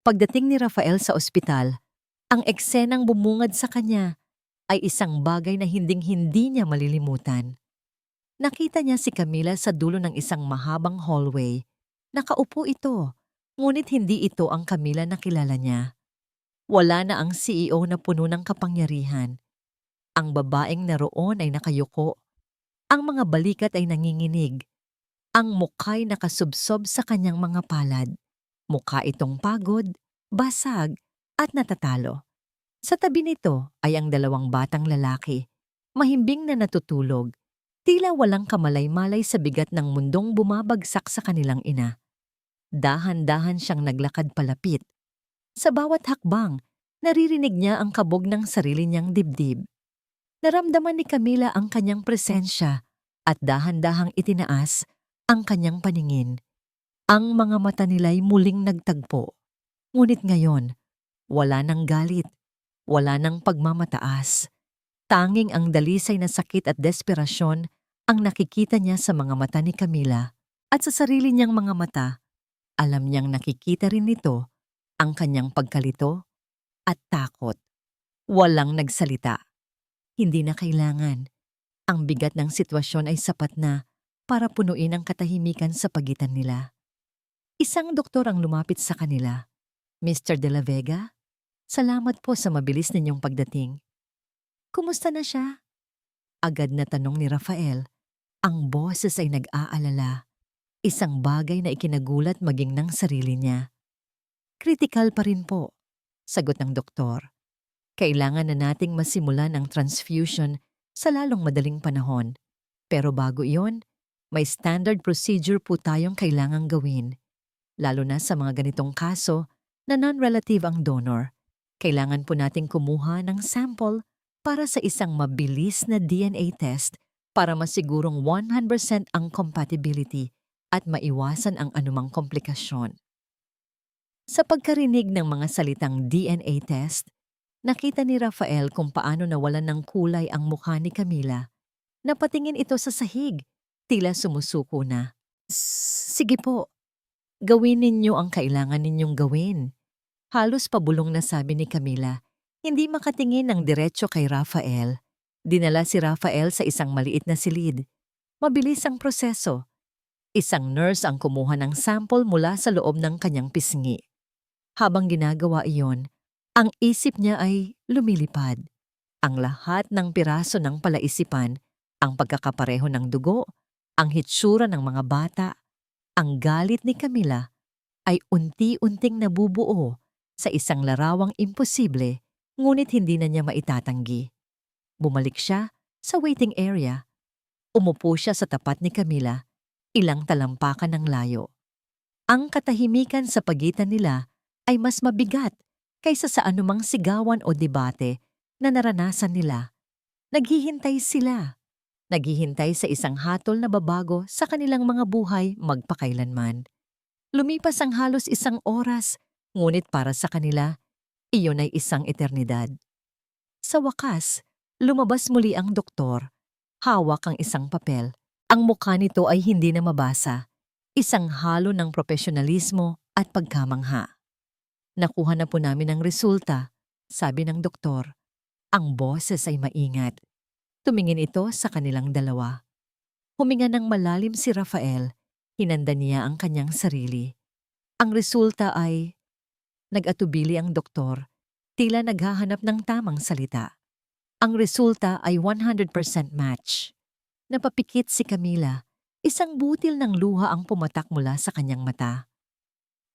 Pagdating ni Rafael sa ospital, ang eksenang bumungad sa kanya ay isang bagay na hinding-hindi niya malilimutan. Nakita niya si Camila sa dulo ng isang mahabang hallway. Nakaupo ito, ngunit hindi ito ang Camila na kilala niya. Wala na ang CEO na puno ng kapangyarihan. Ang babaeng naroon ay nakayuko. Ang mga balikat ay nanginginig. Ang mukha'y nakasubsob sa kanyang mga palad. Mukha itong pagod, basag, at natatalo. Sa tabi nito ay ang 2 batang lalaki, mahimbing na natutulog. Tila walang kamalay-malay sa bigat ng mundong bumabagsak sa kanilang ina. Dahan-dahan siyang naglakad palapit. Sa bawat hakbang, naririnig niya ang kabog ng sarili niyang dibdib. Naramdaman ni Camila ang kanyang presensya at dahan-dahang itinaas ang kanyang paningin. Ang mga mata nila'y muling nagtagpo. Ngunit ngayon, wala nang galit, wala nang pagmamataas. Tanging ang dalisay na sakit at desperasyon ang nakikita niya sa mga mata ni Camila at sa sarili niyang mga mata. Alam niyang nakikita rin nito ang kanyang pagkalito at takot. Walang nagsalita. Hindi na kailangan. Ang bigat ng sitwasyon ay sapat na para punuin ang katahimikan sa pagitan nila. Isang doktor ang lumapit sa kanila. Mr. De La Vega, salamat po sa mabilis ninyong pagdating. Kumusta na siya? Agad na tanong ni Rafael. Ang boses ay nag-aalala. Isang bagay na ikinagulat maging ng sarili niya. Kritikal pa rin po, sagot ng doktor. Kailangan na nating masimulan ang transfusion sa lalong madaling panahon. Pero bago iyon, may standard procedure po tayong kailangang gawin. Lalo na sa mga ganitong kaso na non-relative ang donor. Kailangan po nating kumuha ng sample para sa isang mabilis na DNA test para masigurong 100% ang compatibility at maiwasan ang anumang komplikasyon. Sa pagkarinig ng mga salitang DNA test, nakita ni Rafael kung paano nawalan ng kulay ang mukha ni Camila. Napatingin ito sa sahig, tila sumusuko na. Sige po, gawin ninyo ang kailangan ninyong gawin. Halos pabulong na sabi ni Camila, hindi makatingin ng diretso kay Rafael. Dinala si Rafael sa isang maliit na silid. Mabilis ang proseso. Isang nurse ang kumuha ng sample mula sa loob ng kanyang pisngi. Habang ginagawa iyon, ang isip niya ay lumilipad. Ang lahat ng piraso ng palaisipan, ang pagkakapareho ng dugo, ang hitsura ng mga bata, ang galit ni Camila, ay unti-unting nabubuo sa isang larawang imposible, ngunit hindi na niya maitatanggi. Bumalik siya sa waiting area. Umupo siya sa tapat ni Camila, ilang talampakan ng layo. Ang katahimikan sa pagitan nila ay mas mabigat kaysa sa anumang sigawan o debate na naranasan nila. Naghihintay sila. Naghihintay sa isang hatol na babago sa kanilang mga buhay magpakailanman. Lumipas ang halos 1 oras, ngunit para sa kanila, iyon ay isang eternidad. Sa wakas, lumabas muli ang doktor. Hawak ang isang papel. Ang mukha nito ay hindi na mabasa. Isang halo ng profesionalismo at pagkamangha. Nakuha na po namin ang resulta, sabi ng doktor. Ang boses ay maingat. Tumingin ito sa kanilang dalawa. Huminga ng malalim si Rafael. Hinanda niya ang kanyang sarili. Ang resulta ay, nag-atubili ang doktor, tila naghahanap ng tamang salita. Ang resulta ay 100% match. Napapikit si Camila. Isang butil ng luha ang pumatak mula sa kanyang mata.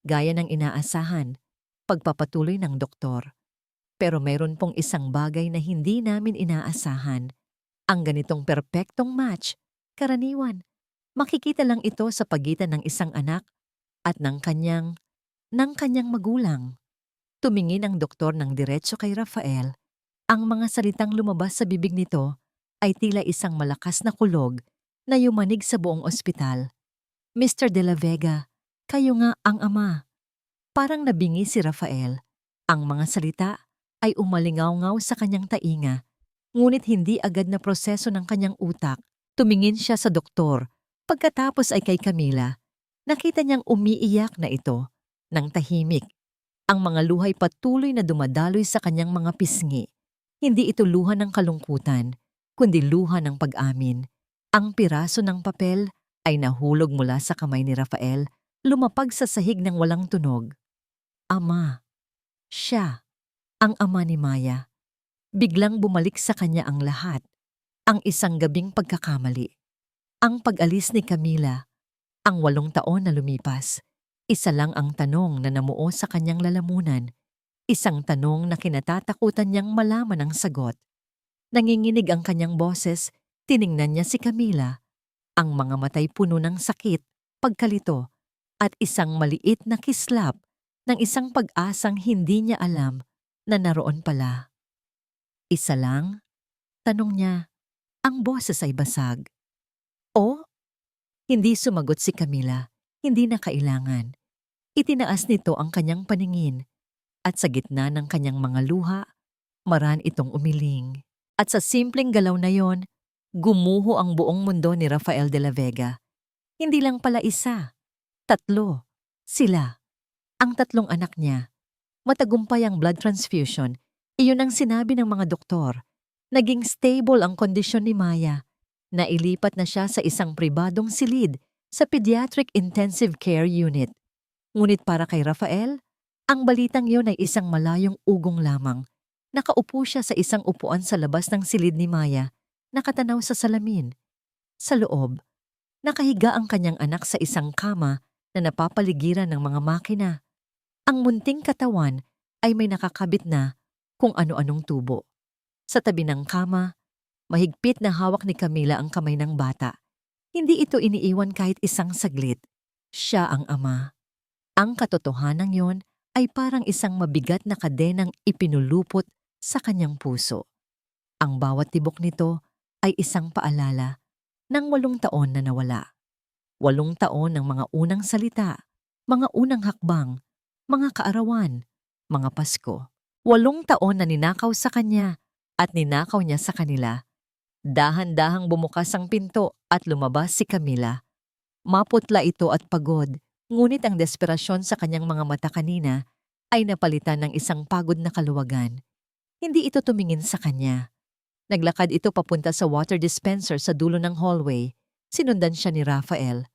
Gaya ng inaasahan, pagpapatuloy ng doktor. Pero meron pong isang bagay na hindi namin inaasahan. Ang ganitong perpektong match, karaniwan. Makikita lang ito sa pagitan ng isang anak at ng kanyang magulang. Tumingin ang doktor ng diretso kay Rafael. Ang mga salitang lumabas sa bibig nito ay tila isang malakas na kulog na yumanig sa buong ospital. Mr. De La Vega, kayo nga ang ama. Parang nabingi si Rafael. Ang mga salita ay umalingaw-ngaw sa kanyang tainga, ngunit hindi agad na proseso ng kanyang utak. Tumingin siya sa doktor. Pagkatapos ay kay Camila. Nakita niyang umiiyak na ito, ng tahimik. Ang mga luhay patuloy na dumadaloy sa kanyang mga pisngi. Hindi ito luha ng kalungkutan, kundi luha ng pag-amin. Ang piraso ng papel ay nahulog mula sa kamay ni Rafael, lumapag sa sahig ng walang tunog. Ama. Siya, ang ama ni Maya. Biglang bumalik sa kanya ang lahat. Ang isang gabing pagkakamali. Ang pag-alis ni Camila. Ang 8 taon na lumipas. Isa lang ang tanong na namuo sa kanyang lalamunan. Isang tanong na kinatatakutan niyang malaman ang sagot. Nanginginig ang kanyang boses, tiningnan niya si Camila. Ang mga matay puno ng sakit, pagkalito, at isang maliit na kislap ng isang pag-asang hindi niya alam na naroon pala. Isa lang? Tanong niya. Ang boses ay basag. O? Hindi sumagot si Camila. Hindi na kailangan. Itinaas nito ang kanyang paningin at sa gitna ng kanyang mga luha, maran itong umiling. At sa simpleng galaw na yon, gumuho ang buong mundo ni Rafael de la Vega. Hindi lang pala isa, 3. Sila. Ang 3 anak niya. Matagumpay ang blood transfusion. Iyon ang sinabi ng mga doktor. Naging stable ang kondisyon ni Maya. Nailipat na siya sa isang pribadong silid sa Pediatric Intensive Care Unit. Ngunit para kay Rafael, ang balitang yon ay isang malayong ugong lamang. Nakaupo siya sa isang upuan sa labas ng silid ni Maya, nakatanaw sa salamin. Sa loob, nakahiga ang kanyang anak sa isang kama na napapaligiran ng mga makina. Ang munting katawan ay may nakakabit na kung ano-anong tubo. Sa tabi ng kama, mahigpit na hawak ni Camila ang kamay ng bata. Hindi ito iniiwan kahit isang saglit. Siya ang ama. Ang katotohanan yon ay parang isang mabigat na kadenang ipinulupot sa kanyang puso. Ang bawat tibok nito ay isang paalala ng 8 taon na nawala. 8 taon ng mga unang salita, mga unang hakbang, mga kaarawan, mga Pasko. 8 taon na ninakaw sa kanya at ninakaw niya sa kanila. Dahan-dahang bumukas ang pinto at lumabas si Camila. Maputla ito at pagod, ngunit ang desperasyon sa kanyang mga mata kanina ay napalitan ng isang pagod na kaluwagan. Hindi ito tumingin sa kanya. Naglakad ito papunta sa water dispenser sa dulo ng hallway. Sinundan siya ni Rafael.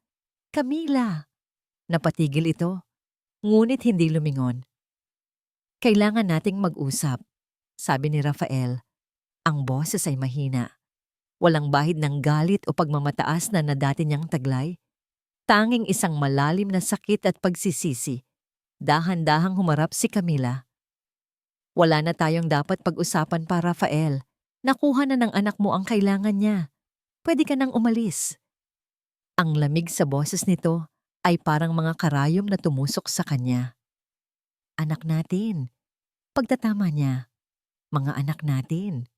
Camila! Napatigil ito, ngunit hindi lumingon. Kailangan nating mag-usap, sabi ni Rafael. Ang boses ay mahina. Walang bahid ng galit o pagmamataas na dati niyang taglay. Tanging isang malalim na sakit at pagsisisi. Dahan-dahang humarap si Camila. Wala na tayong dapat pag-usapan pa, Rafael. Nakuha na ng anak mo ang kailangan niya. Pwede ka nang umalis. Ang lamig sa boses nito ay parang mga karayom na tumusok sa kanya. Anak natin. Pagtatama niya. Mga anak natin.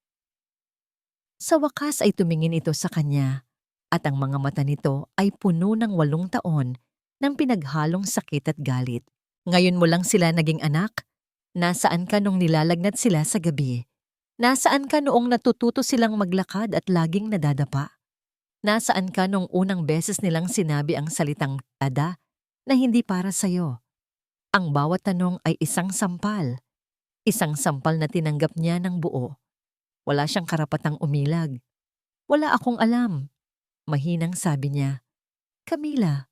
Sa wakas ay tumingin ito sa kanya at ang mga mata nito ay puno ng 8 taon ng pinaghalong sakit at galit. Ngayon mo lang sila naging anak? Nasaan ka nung nilalagnat sila sa gabi? Nasaan ka noong natututo silang maglakad at laging nadadapa? Nasaan ka nung unang beses nilang sinabi ang salitang "ada" na hindi para sa'yo? Ang bawat tanong ay isang sampal. Isang sampal na tinanggap niya ng buo. Wala siyang karapatang umilag. Wala akong alam. Mahinang sabi niya, Camila,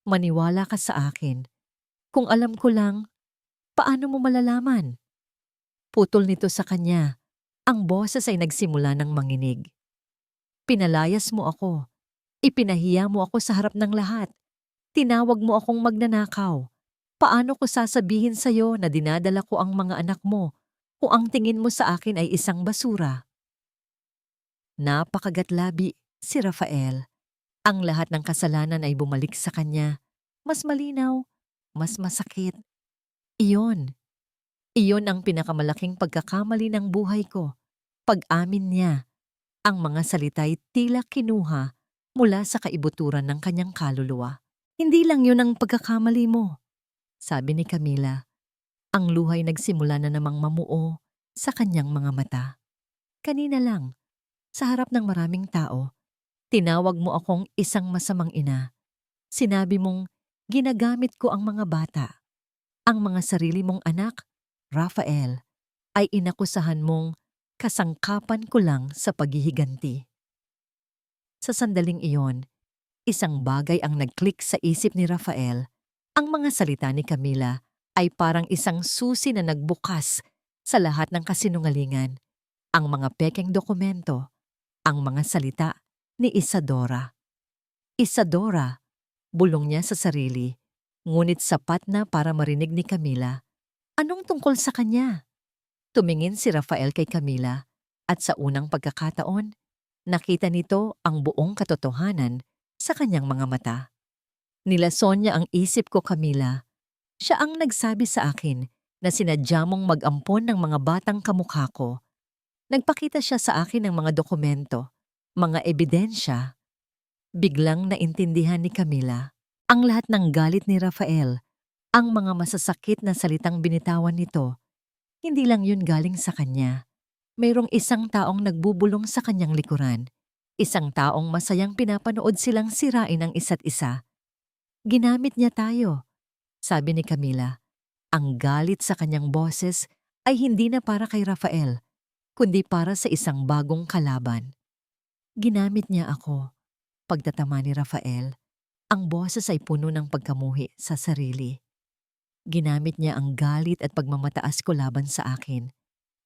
maniwala ka sa akin. Kung alam ko lang, paano mo malalaman? Putol nito sa kanya. Ang boses ay nagsimula ng manginig. Pinalayas mo ako. Ipinahiya mo ako sa harap ng lahat. Tinawag mo akong magnanakaw. Paano ko sasabihin sa'yo na dinadala ko ang mga anak mo kung ang tingin mo sa akin ay isang basura? Napakagatlabi si Rafael. Ang lahat ng kasalanan ay bumalik sa kanya. Mas malinaw, mas masakit. Iyon. Iyon ang pinakamalaking pagkakamali ng buhay ko. Pag-amin niya, ang mga salita'y tila kinuha mula sa kaibuturan ng kanyang kaluluwa. Hindi lang yun ang pagkakamali mo, sabi ni Camila. Ang luhay nagsimula na namang mamuo sa kanyang mga mata. Kanina lang, sa harap ng maraming tao, tinawag mo akong isang masamang ina. Sinabi mong ginagamit ko ang mga bata. Ang mga sarili mong anak, Rafael, ay inakusahan mong kasangkapan ko lang sa paghihiganti. Sa sandaling iyon, isang bagay ang nag-click sa isip ni Rafael. Ang mga salita ni Camila ay parang isang susi na nagbukas sa lahat ng kasinungalingan. Ang mga pekeng dokumento, ang mga salita ni Isadora. Isadora, bulong niya sa sarili, ngunit sapat na para marinig ni Camila. Anong tungkol sa kanya? Tumingin si Rafael kay Camila at sa unang pagkakataon, nakita nito ang buong katotohanan sa kanyang mga mata. Nilason niya ang isip ko, Camila. Siya ang nagsabi sa akin na sinadya mong mag-ampon ng mga batang kamukha ko. Nagpakita siya sa akin ng mga dokumento, mga ebidensya. Biglang naintindihan ni Camila ang lahat ng galit ni Rafael, ang mga masasakit na salitang binitawan nito. Hindi lang yun galing sa kanya. Mayroong isang taong nagbubulong sa kanyang likuran. Isang taong masayang pinapanood silang sirain ang isa't isa. Ginamit niya tayo, sabi ni Camila. Ang galit sa kanyang boses ay hindi na para kay Rafael, kundi para sa isang bagong kalaban. Ginamit niya ako. Pagtatama ni Rafael, ang boses ay puno ng pagkamuhi sa sarili. Ginamit niya ang galit at pagmamataas ko laban sa akin.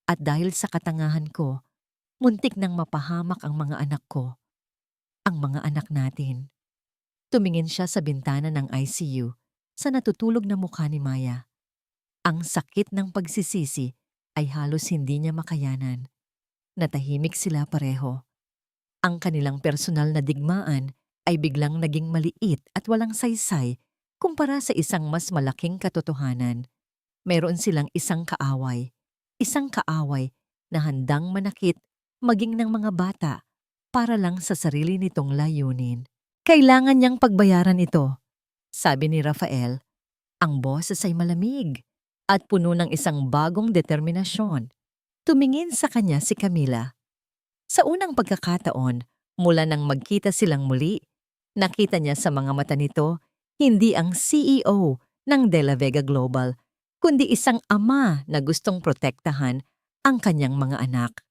At dahil sa katangahan ko, muntik nang mapahamak ang mga anak ko. Ang mga anak natin. Tumingin siya sa bintana ng ICU sa natutulog na mukha ni Maya. Ang sakit ng pagsisisi ay halos hindi niya makayanan. Natahimik sila pareho. Ang kanilang personal na digmaan ay biglang naging maliit at walang saysay kumpara sa isang mas malaking katotohanan. Meron silang isang kaaway na handang manakit maging ng mga bata para lang sa sarili nitong layunin. Kailangan niyang pagbayaran ito, sabi ni Rafael. Ang boses ay malamig at puno ng isang bagong determinasyon. Tumingin sa kanya si Camila. Sa unang pagkakataon, mula nang magkita silang muli, nakita niya sa mga mata nito hindi ang CEO ng De La Vega Global, kundi isang ama na gustong protektahan ang kanyang mga anak.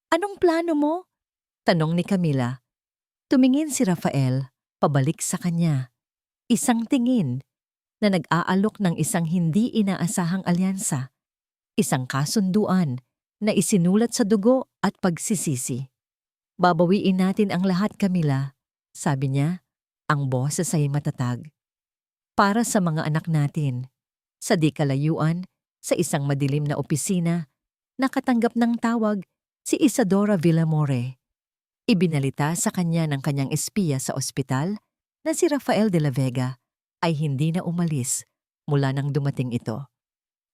Anong plano mo? Tanong ni Camila. Tumingin si Rafael, pabalik sa kanya. Isang tingin na nag-aalok ng isang hindi inaasahang alyansa, isang kasunduan na isinulat sa dugo at pagsisisi. Babawiin natin ang lahat, Camila, sabi niya, ang boses ay matatag. Para sa mga anak natin, sa di kalayuan, sa isang madilim na opisina, nakatanggap ng tawag si Isadora Villamore. Ibinalita sa kanya ng kanyang espiya sa ospital na si Rafael de la Vega ay hindi na umalis mula nang dumating ito.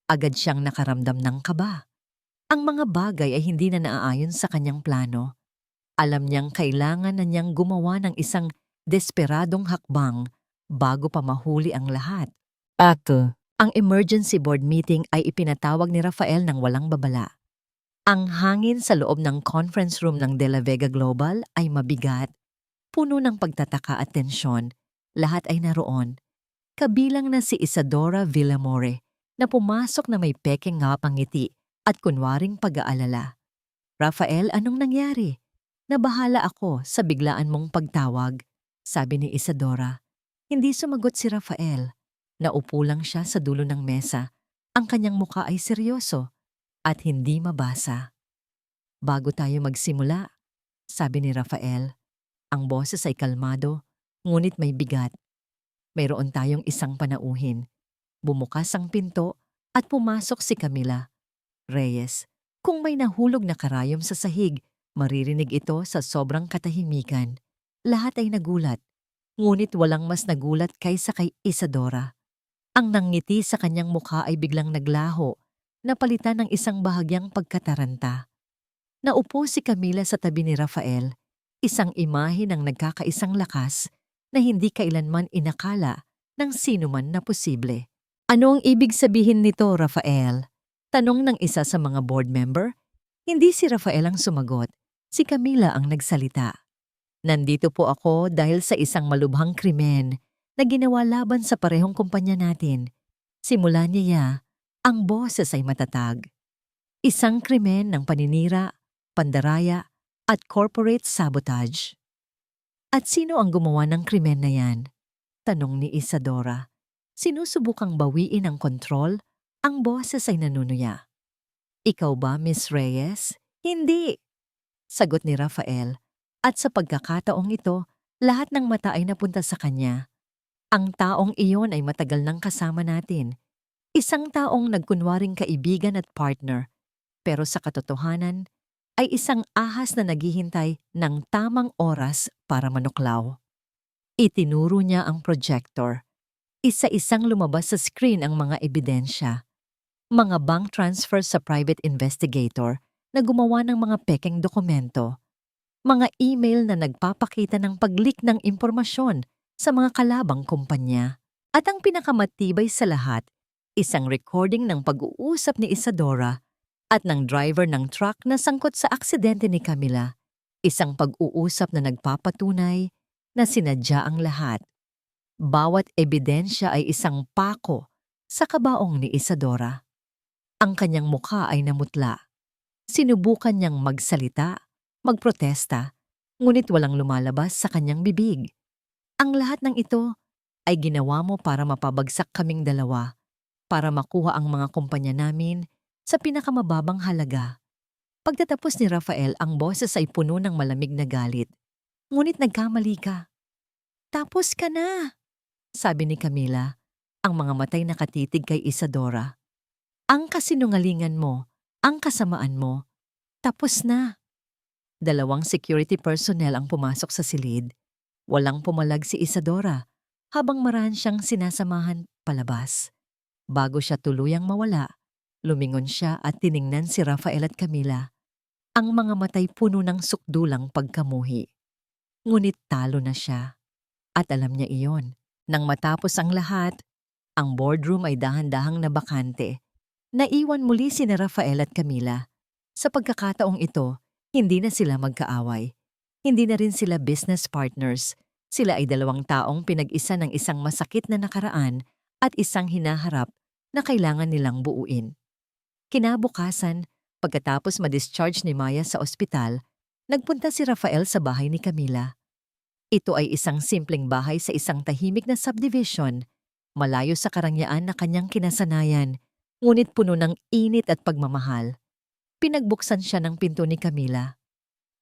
Agad siyang nakaramdam ng kaba. Ang mga bagay ay hindi na naaayon sa kanyang plano. Alam niyang kailangan na niyang gumawa ng isang desperadong hakbang bago pa mahuli ang lahat. Ang emergency board meeting ay ipinatawag ni Rafael ng walang babala. Ang hangin sa loob ng conference room ng De La Vega Global ay mabigat, puno ng pagtataka at tensyon. Lahat ay naroon. Kabilang na si Isadora Villamore na pumasok na may pekeng ngapangiti at kunwaring pag-aalala. Rafael, anong nangyari? Nabahala ako sa biglaan mong pagtawag, sabi ni Isadora. Hindi sumagot si Rafael. Naupo lang siya sa dulo ng mesa. Ang kanyang muka ay seryoso at hindi mabasa. Bago tayo magsimula, sabi ni Rafael, ang boses ay kalmado, ngunit may bigat. Mayroon tayong isang panauhin. Bumukas ang pinto at pumasok si Camila. Reyes, kung may nahulog na karayom sa sahig, maririnig ito sa sobrang katahimikan. Lahat ay nagulat, ngunit walang mas nagulat kaysa kay Isadora. Ang nangiti sa kanyang mukha ay biglang naglaho, napalitan ng isang bahagyang pagkataranta. Naupo si Camila sa tabi ni Rafael, isang imahe ng nagkakaisang lakas na hindi kailanman inakala ng sinuman na posible. Ano ang ibig sabihin nito, Rafael? Tanong ng isa sa mga board member. Hindi si Rafael ang sumagot, si Camila ang nagsalita. Nandito po ako dahil sa isang malubhang krimen na ginawa laban sa parehong kumpanya natin. Simula niya, ang boses ay matatag. Isang krimen ng paninira, pandaraya, at corporate sabotage. At sino ang gumawa ng krimen na yan? Tanong ni Isadora. Sinusubukang bawiin ang kontrol, ang boses ay nanunuya. Ikaw ba, Miss Reyes? Hindi! Sagot ni Rafael. At sa pagkakataong ito, lahat ng mata ay napunta sa kanya. Ang taong iyon ay matagal nang kasama natin. Isang taong nagkunwaring kaibigan at partner, pero sa katotohanan ay isang ahas na naghihintay ng tamang oras para manuklaw. Itinuro niya ang projector. Isa-isang lumabas sa screen ang mga ebidensya. Mga bank transfer sa private investigator na gumawa ng mga pekeng dokumento. Mga email na nagpapakita ng pag-leak ng impormasyon sa mga kalabang kumpanya. At ang pinakamatibay sa lahat, isang recording ng pag-uusap ni Isadora at ng driver ng truck na sangkot sa aksidente ni Camila. Isang pag-uusap na nagpapatunay na sinadya ang lahat. Bawat ebidensya ay isang pako sa kabaong ni Isadora. Ang kanyang mukha ay namutla. Sinubukan niyang magsalita, magprotesta, ngunit walang lumalabas sa kanyang bibig. Ang lahat ng ito ay ginawa mo para mapabagsak kaming dalawa, para makuha ang mga kumpanya namin sa pinakamababang halaga. Pagtatapos ni Rafael, ang boses ay puno ng malamig na galit. Ngunit nagkamali ka. Tapos ka na, sabi ni Camila, ang mga matay nakatitig kay Isadora. Ang kasinungalingan mo, ang kasamaan mo, tapos na. 2 security personnel ang pumasok sa silid. Walang pumalag si Isadora habang marahan siyang sinasamahan palabas. Bago siya tuluyang mawala, lumingon siya at tiningnan si Rafael at Camila. Ang mga matay puno ng sukdulang pagkamuhi. Ngunit talo na siya. At alam niya iyon. Nang matapos ang lahat, ang boardroom ay dahan-dahang nabakante. Naiwan muli sina Rafael at Camila. Sa pagkakataong ito, hindi na sila magkaaway. Hindi na rin sila business partners. Sila ay dalawang taong pinag-isa ng isang masakit na nakaraan at isang hinaharap na kailangan nilang buuin. Kinabukasan, pagkatapos ma-discharge ni Maya sa ospital, nagpunta si Rafael sa bahay ni Camila. Ito ay isang simpleng bahay sa isang tahimik na subdivision, malayo sa karangyaan na kanyang kinasanayan, ngunit puno ng init at pagmamahal. Pinagbuksan siya ng pinto ni Camila.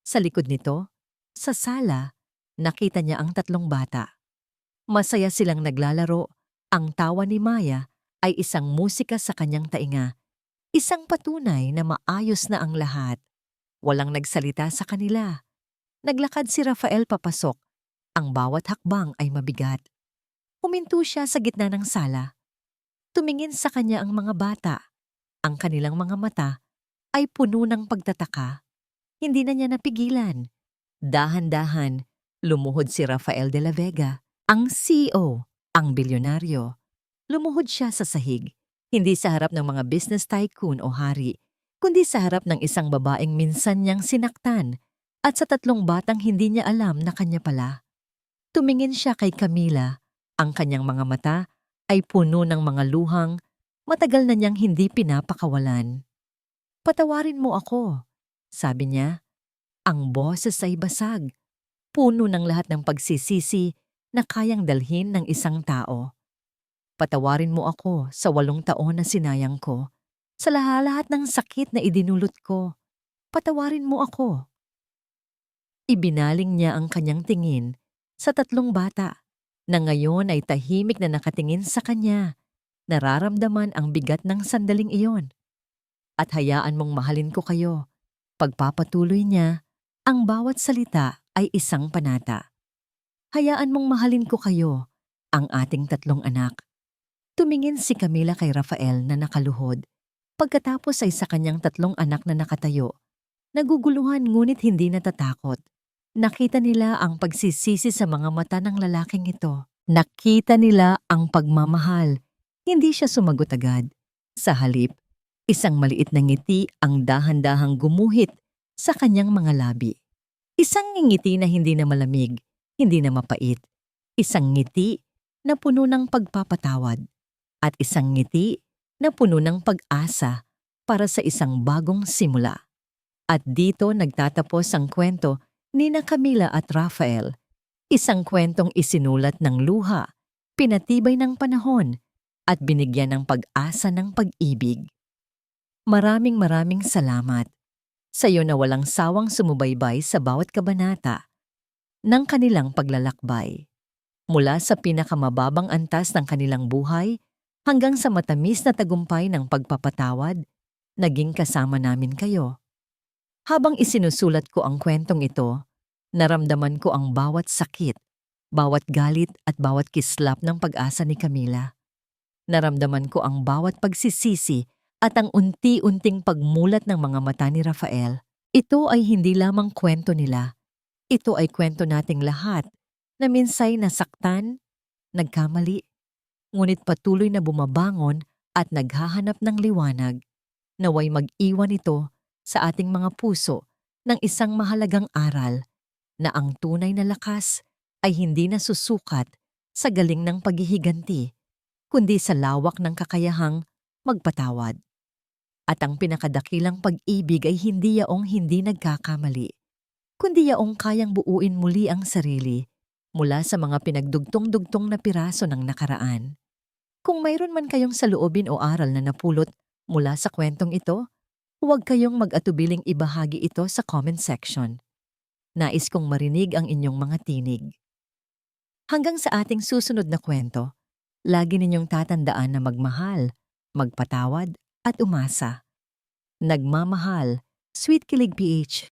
Sa likod nito, sa sala, nakita niya ang tatlong bata. Masaya silang naglalaro. Ang tawa ni Maya ay isang musika sa kanyang tainga. Isang patunay na maayos na ang lahat. Walang nagsalita sa kanila. Naglakad si Rafael papasok. Ang bawat hakbang ay mabigat. Huminto siya sa gitna ng sala. Tumingin sa kanya ang mga bata. Ang kanilang mga mata ay puno ng pagtataka. Hindi na niya napigilan. Dahan-dahan, lumuhod si Rafael de la Vega, ang CEO, ang bilyonaryo. Lumuhod siya sa sahig, hindi sa harap ng mga business tycoon o hari, kundi sa harap ng isang babaeng minsan niyang sinaktan at sa tatlong batang hindi niya alam na kanya pala. Tumingin siya kay Camila. Ang kanyang mga mata ay puno ng mga luhang matagal na niyang hindi pinapakawalan. "Patawarin mo ako," sabi niya. Ang boses ay basag, puno ng lahat ng pagsisisi na kayang dalhin ng isang tao. "Patawarin mo ako sa 8 taon na sinayang ko, sa lahat ng sakit na idinulot ko. Patawarin mo ako." Ibinaling niya ang kanyang tingin sa tatlong bata na ngayon ay tahimik na nakatingin sa kanya. Nararamdaman ang bigat ng sandaling iyon. "At hayaan mong mahalin ko kayo." Pagpapatuloy niya, ang bawat salita ay isang panata. "Hayaan mong mahalin ko kayo, ang ating tatlong anak." Tumingin si Camila kay Rafael na nakaluhod. Pagkatapos ay sa kanyang tatlong anak na nakatayo. Naguguluhan ngunit hindi natatakot. Nakita nila ang pagsisisi sa mga mata ng lalaking ito. Nakita nila ang pagmamahal. Hindi siya sumagot agad. Sa halip, isang maliit na ngiti ang dahan-dahang gumuhit sa kanyang mga labi. Isang ngiti na hindi na malamig, hindi na mapait. Isang ngiti na puno ng pagpapatawad. At isang ngiti na puno ng pag-asa para sa isang bagong simula. At dito nagtatapos ang kwento ni na Camila at Rafael. Isang kwentong isinulat ng luha, pinatibay ng panahon, at binigyan ng pag-asa ng pag-ibig. Maraming salamat sa iyo na walang sawang sumubaybay sa bawat kabanata ng kanilang paglalakbay. Mula sa pinakamababang antas ng kanilang buhay hanggang sa matamis na tagumpay ng pagpapatawad, naging kasama namin kayo. Habang isinusulat ko ang kwentong ito, naramdaman ko ang bawat sakit, bawat galit at bawat kislap ng pag-asa ni Camila. Naramdaman ko ang bawat pagsisisi at ang unti-unting pagmulat ng mga mata ni Rafael. Ito ay hindi lamang kwento nila. Ito ay kwento nating lahat na minsay nasaktan, nagkamali, ngunit patuloy na bumabangon at naghahanap ng liwanag. Naway mag-iwan ito sa ating mga puso ng isang mahalagang aral na ang tunay na lakas ay hindi nasusukat sa galing ng paghihiganti, kundi sa lawak ng kakayahang magpatawad. At ang pinakadakilang pag-ibig ay hindi yaong hindi nagkakamali, kundi yaong kayang buuin muli ang sarili mula sa mga pinagdugtong-dugtong na piraso ng nakaraan. Kung mayroon man kayong saloobin o aral na napulot mula sa kwentong ito, huwag kayong mag-atubiling ibahagi ito sa comment section. Nais kong marinig ang inyong mga tinig. Hanggang sa ating susunod na kwento, lagi ninyong tatandaan na magmahal, magpatawad at umasa. Nagmamahal, Sweet Kilig PH.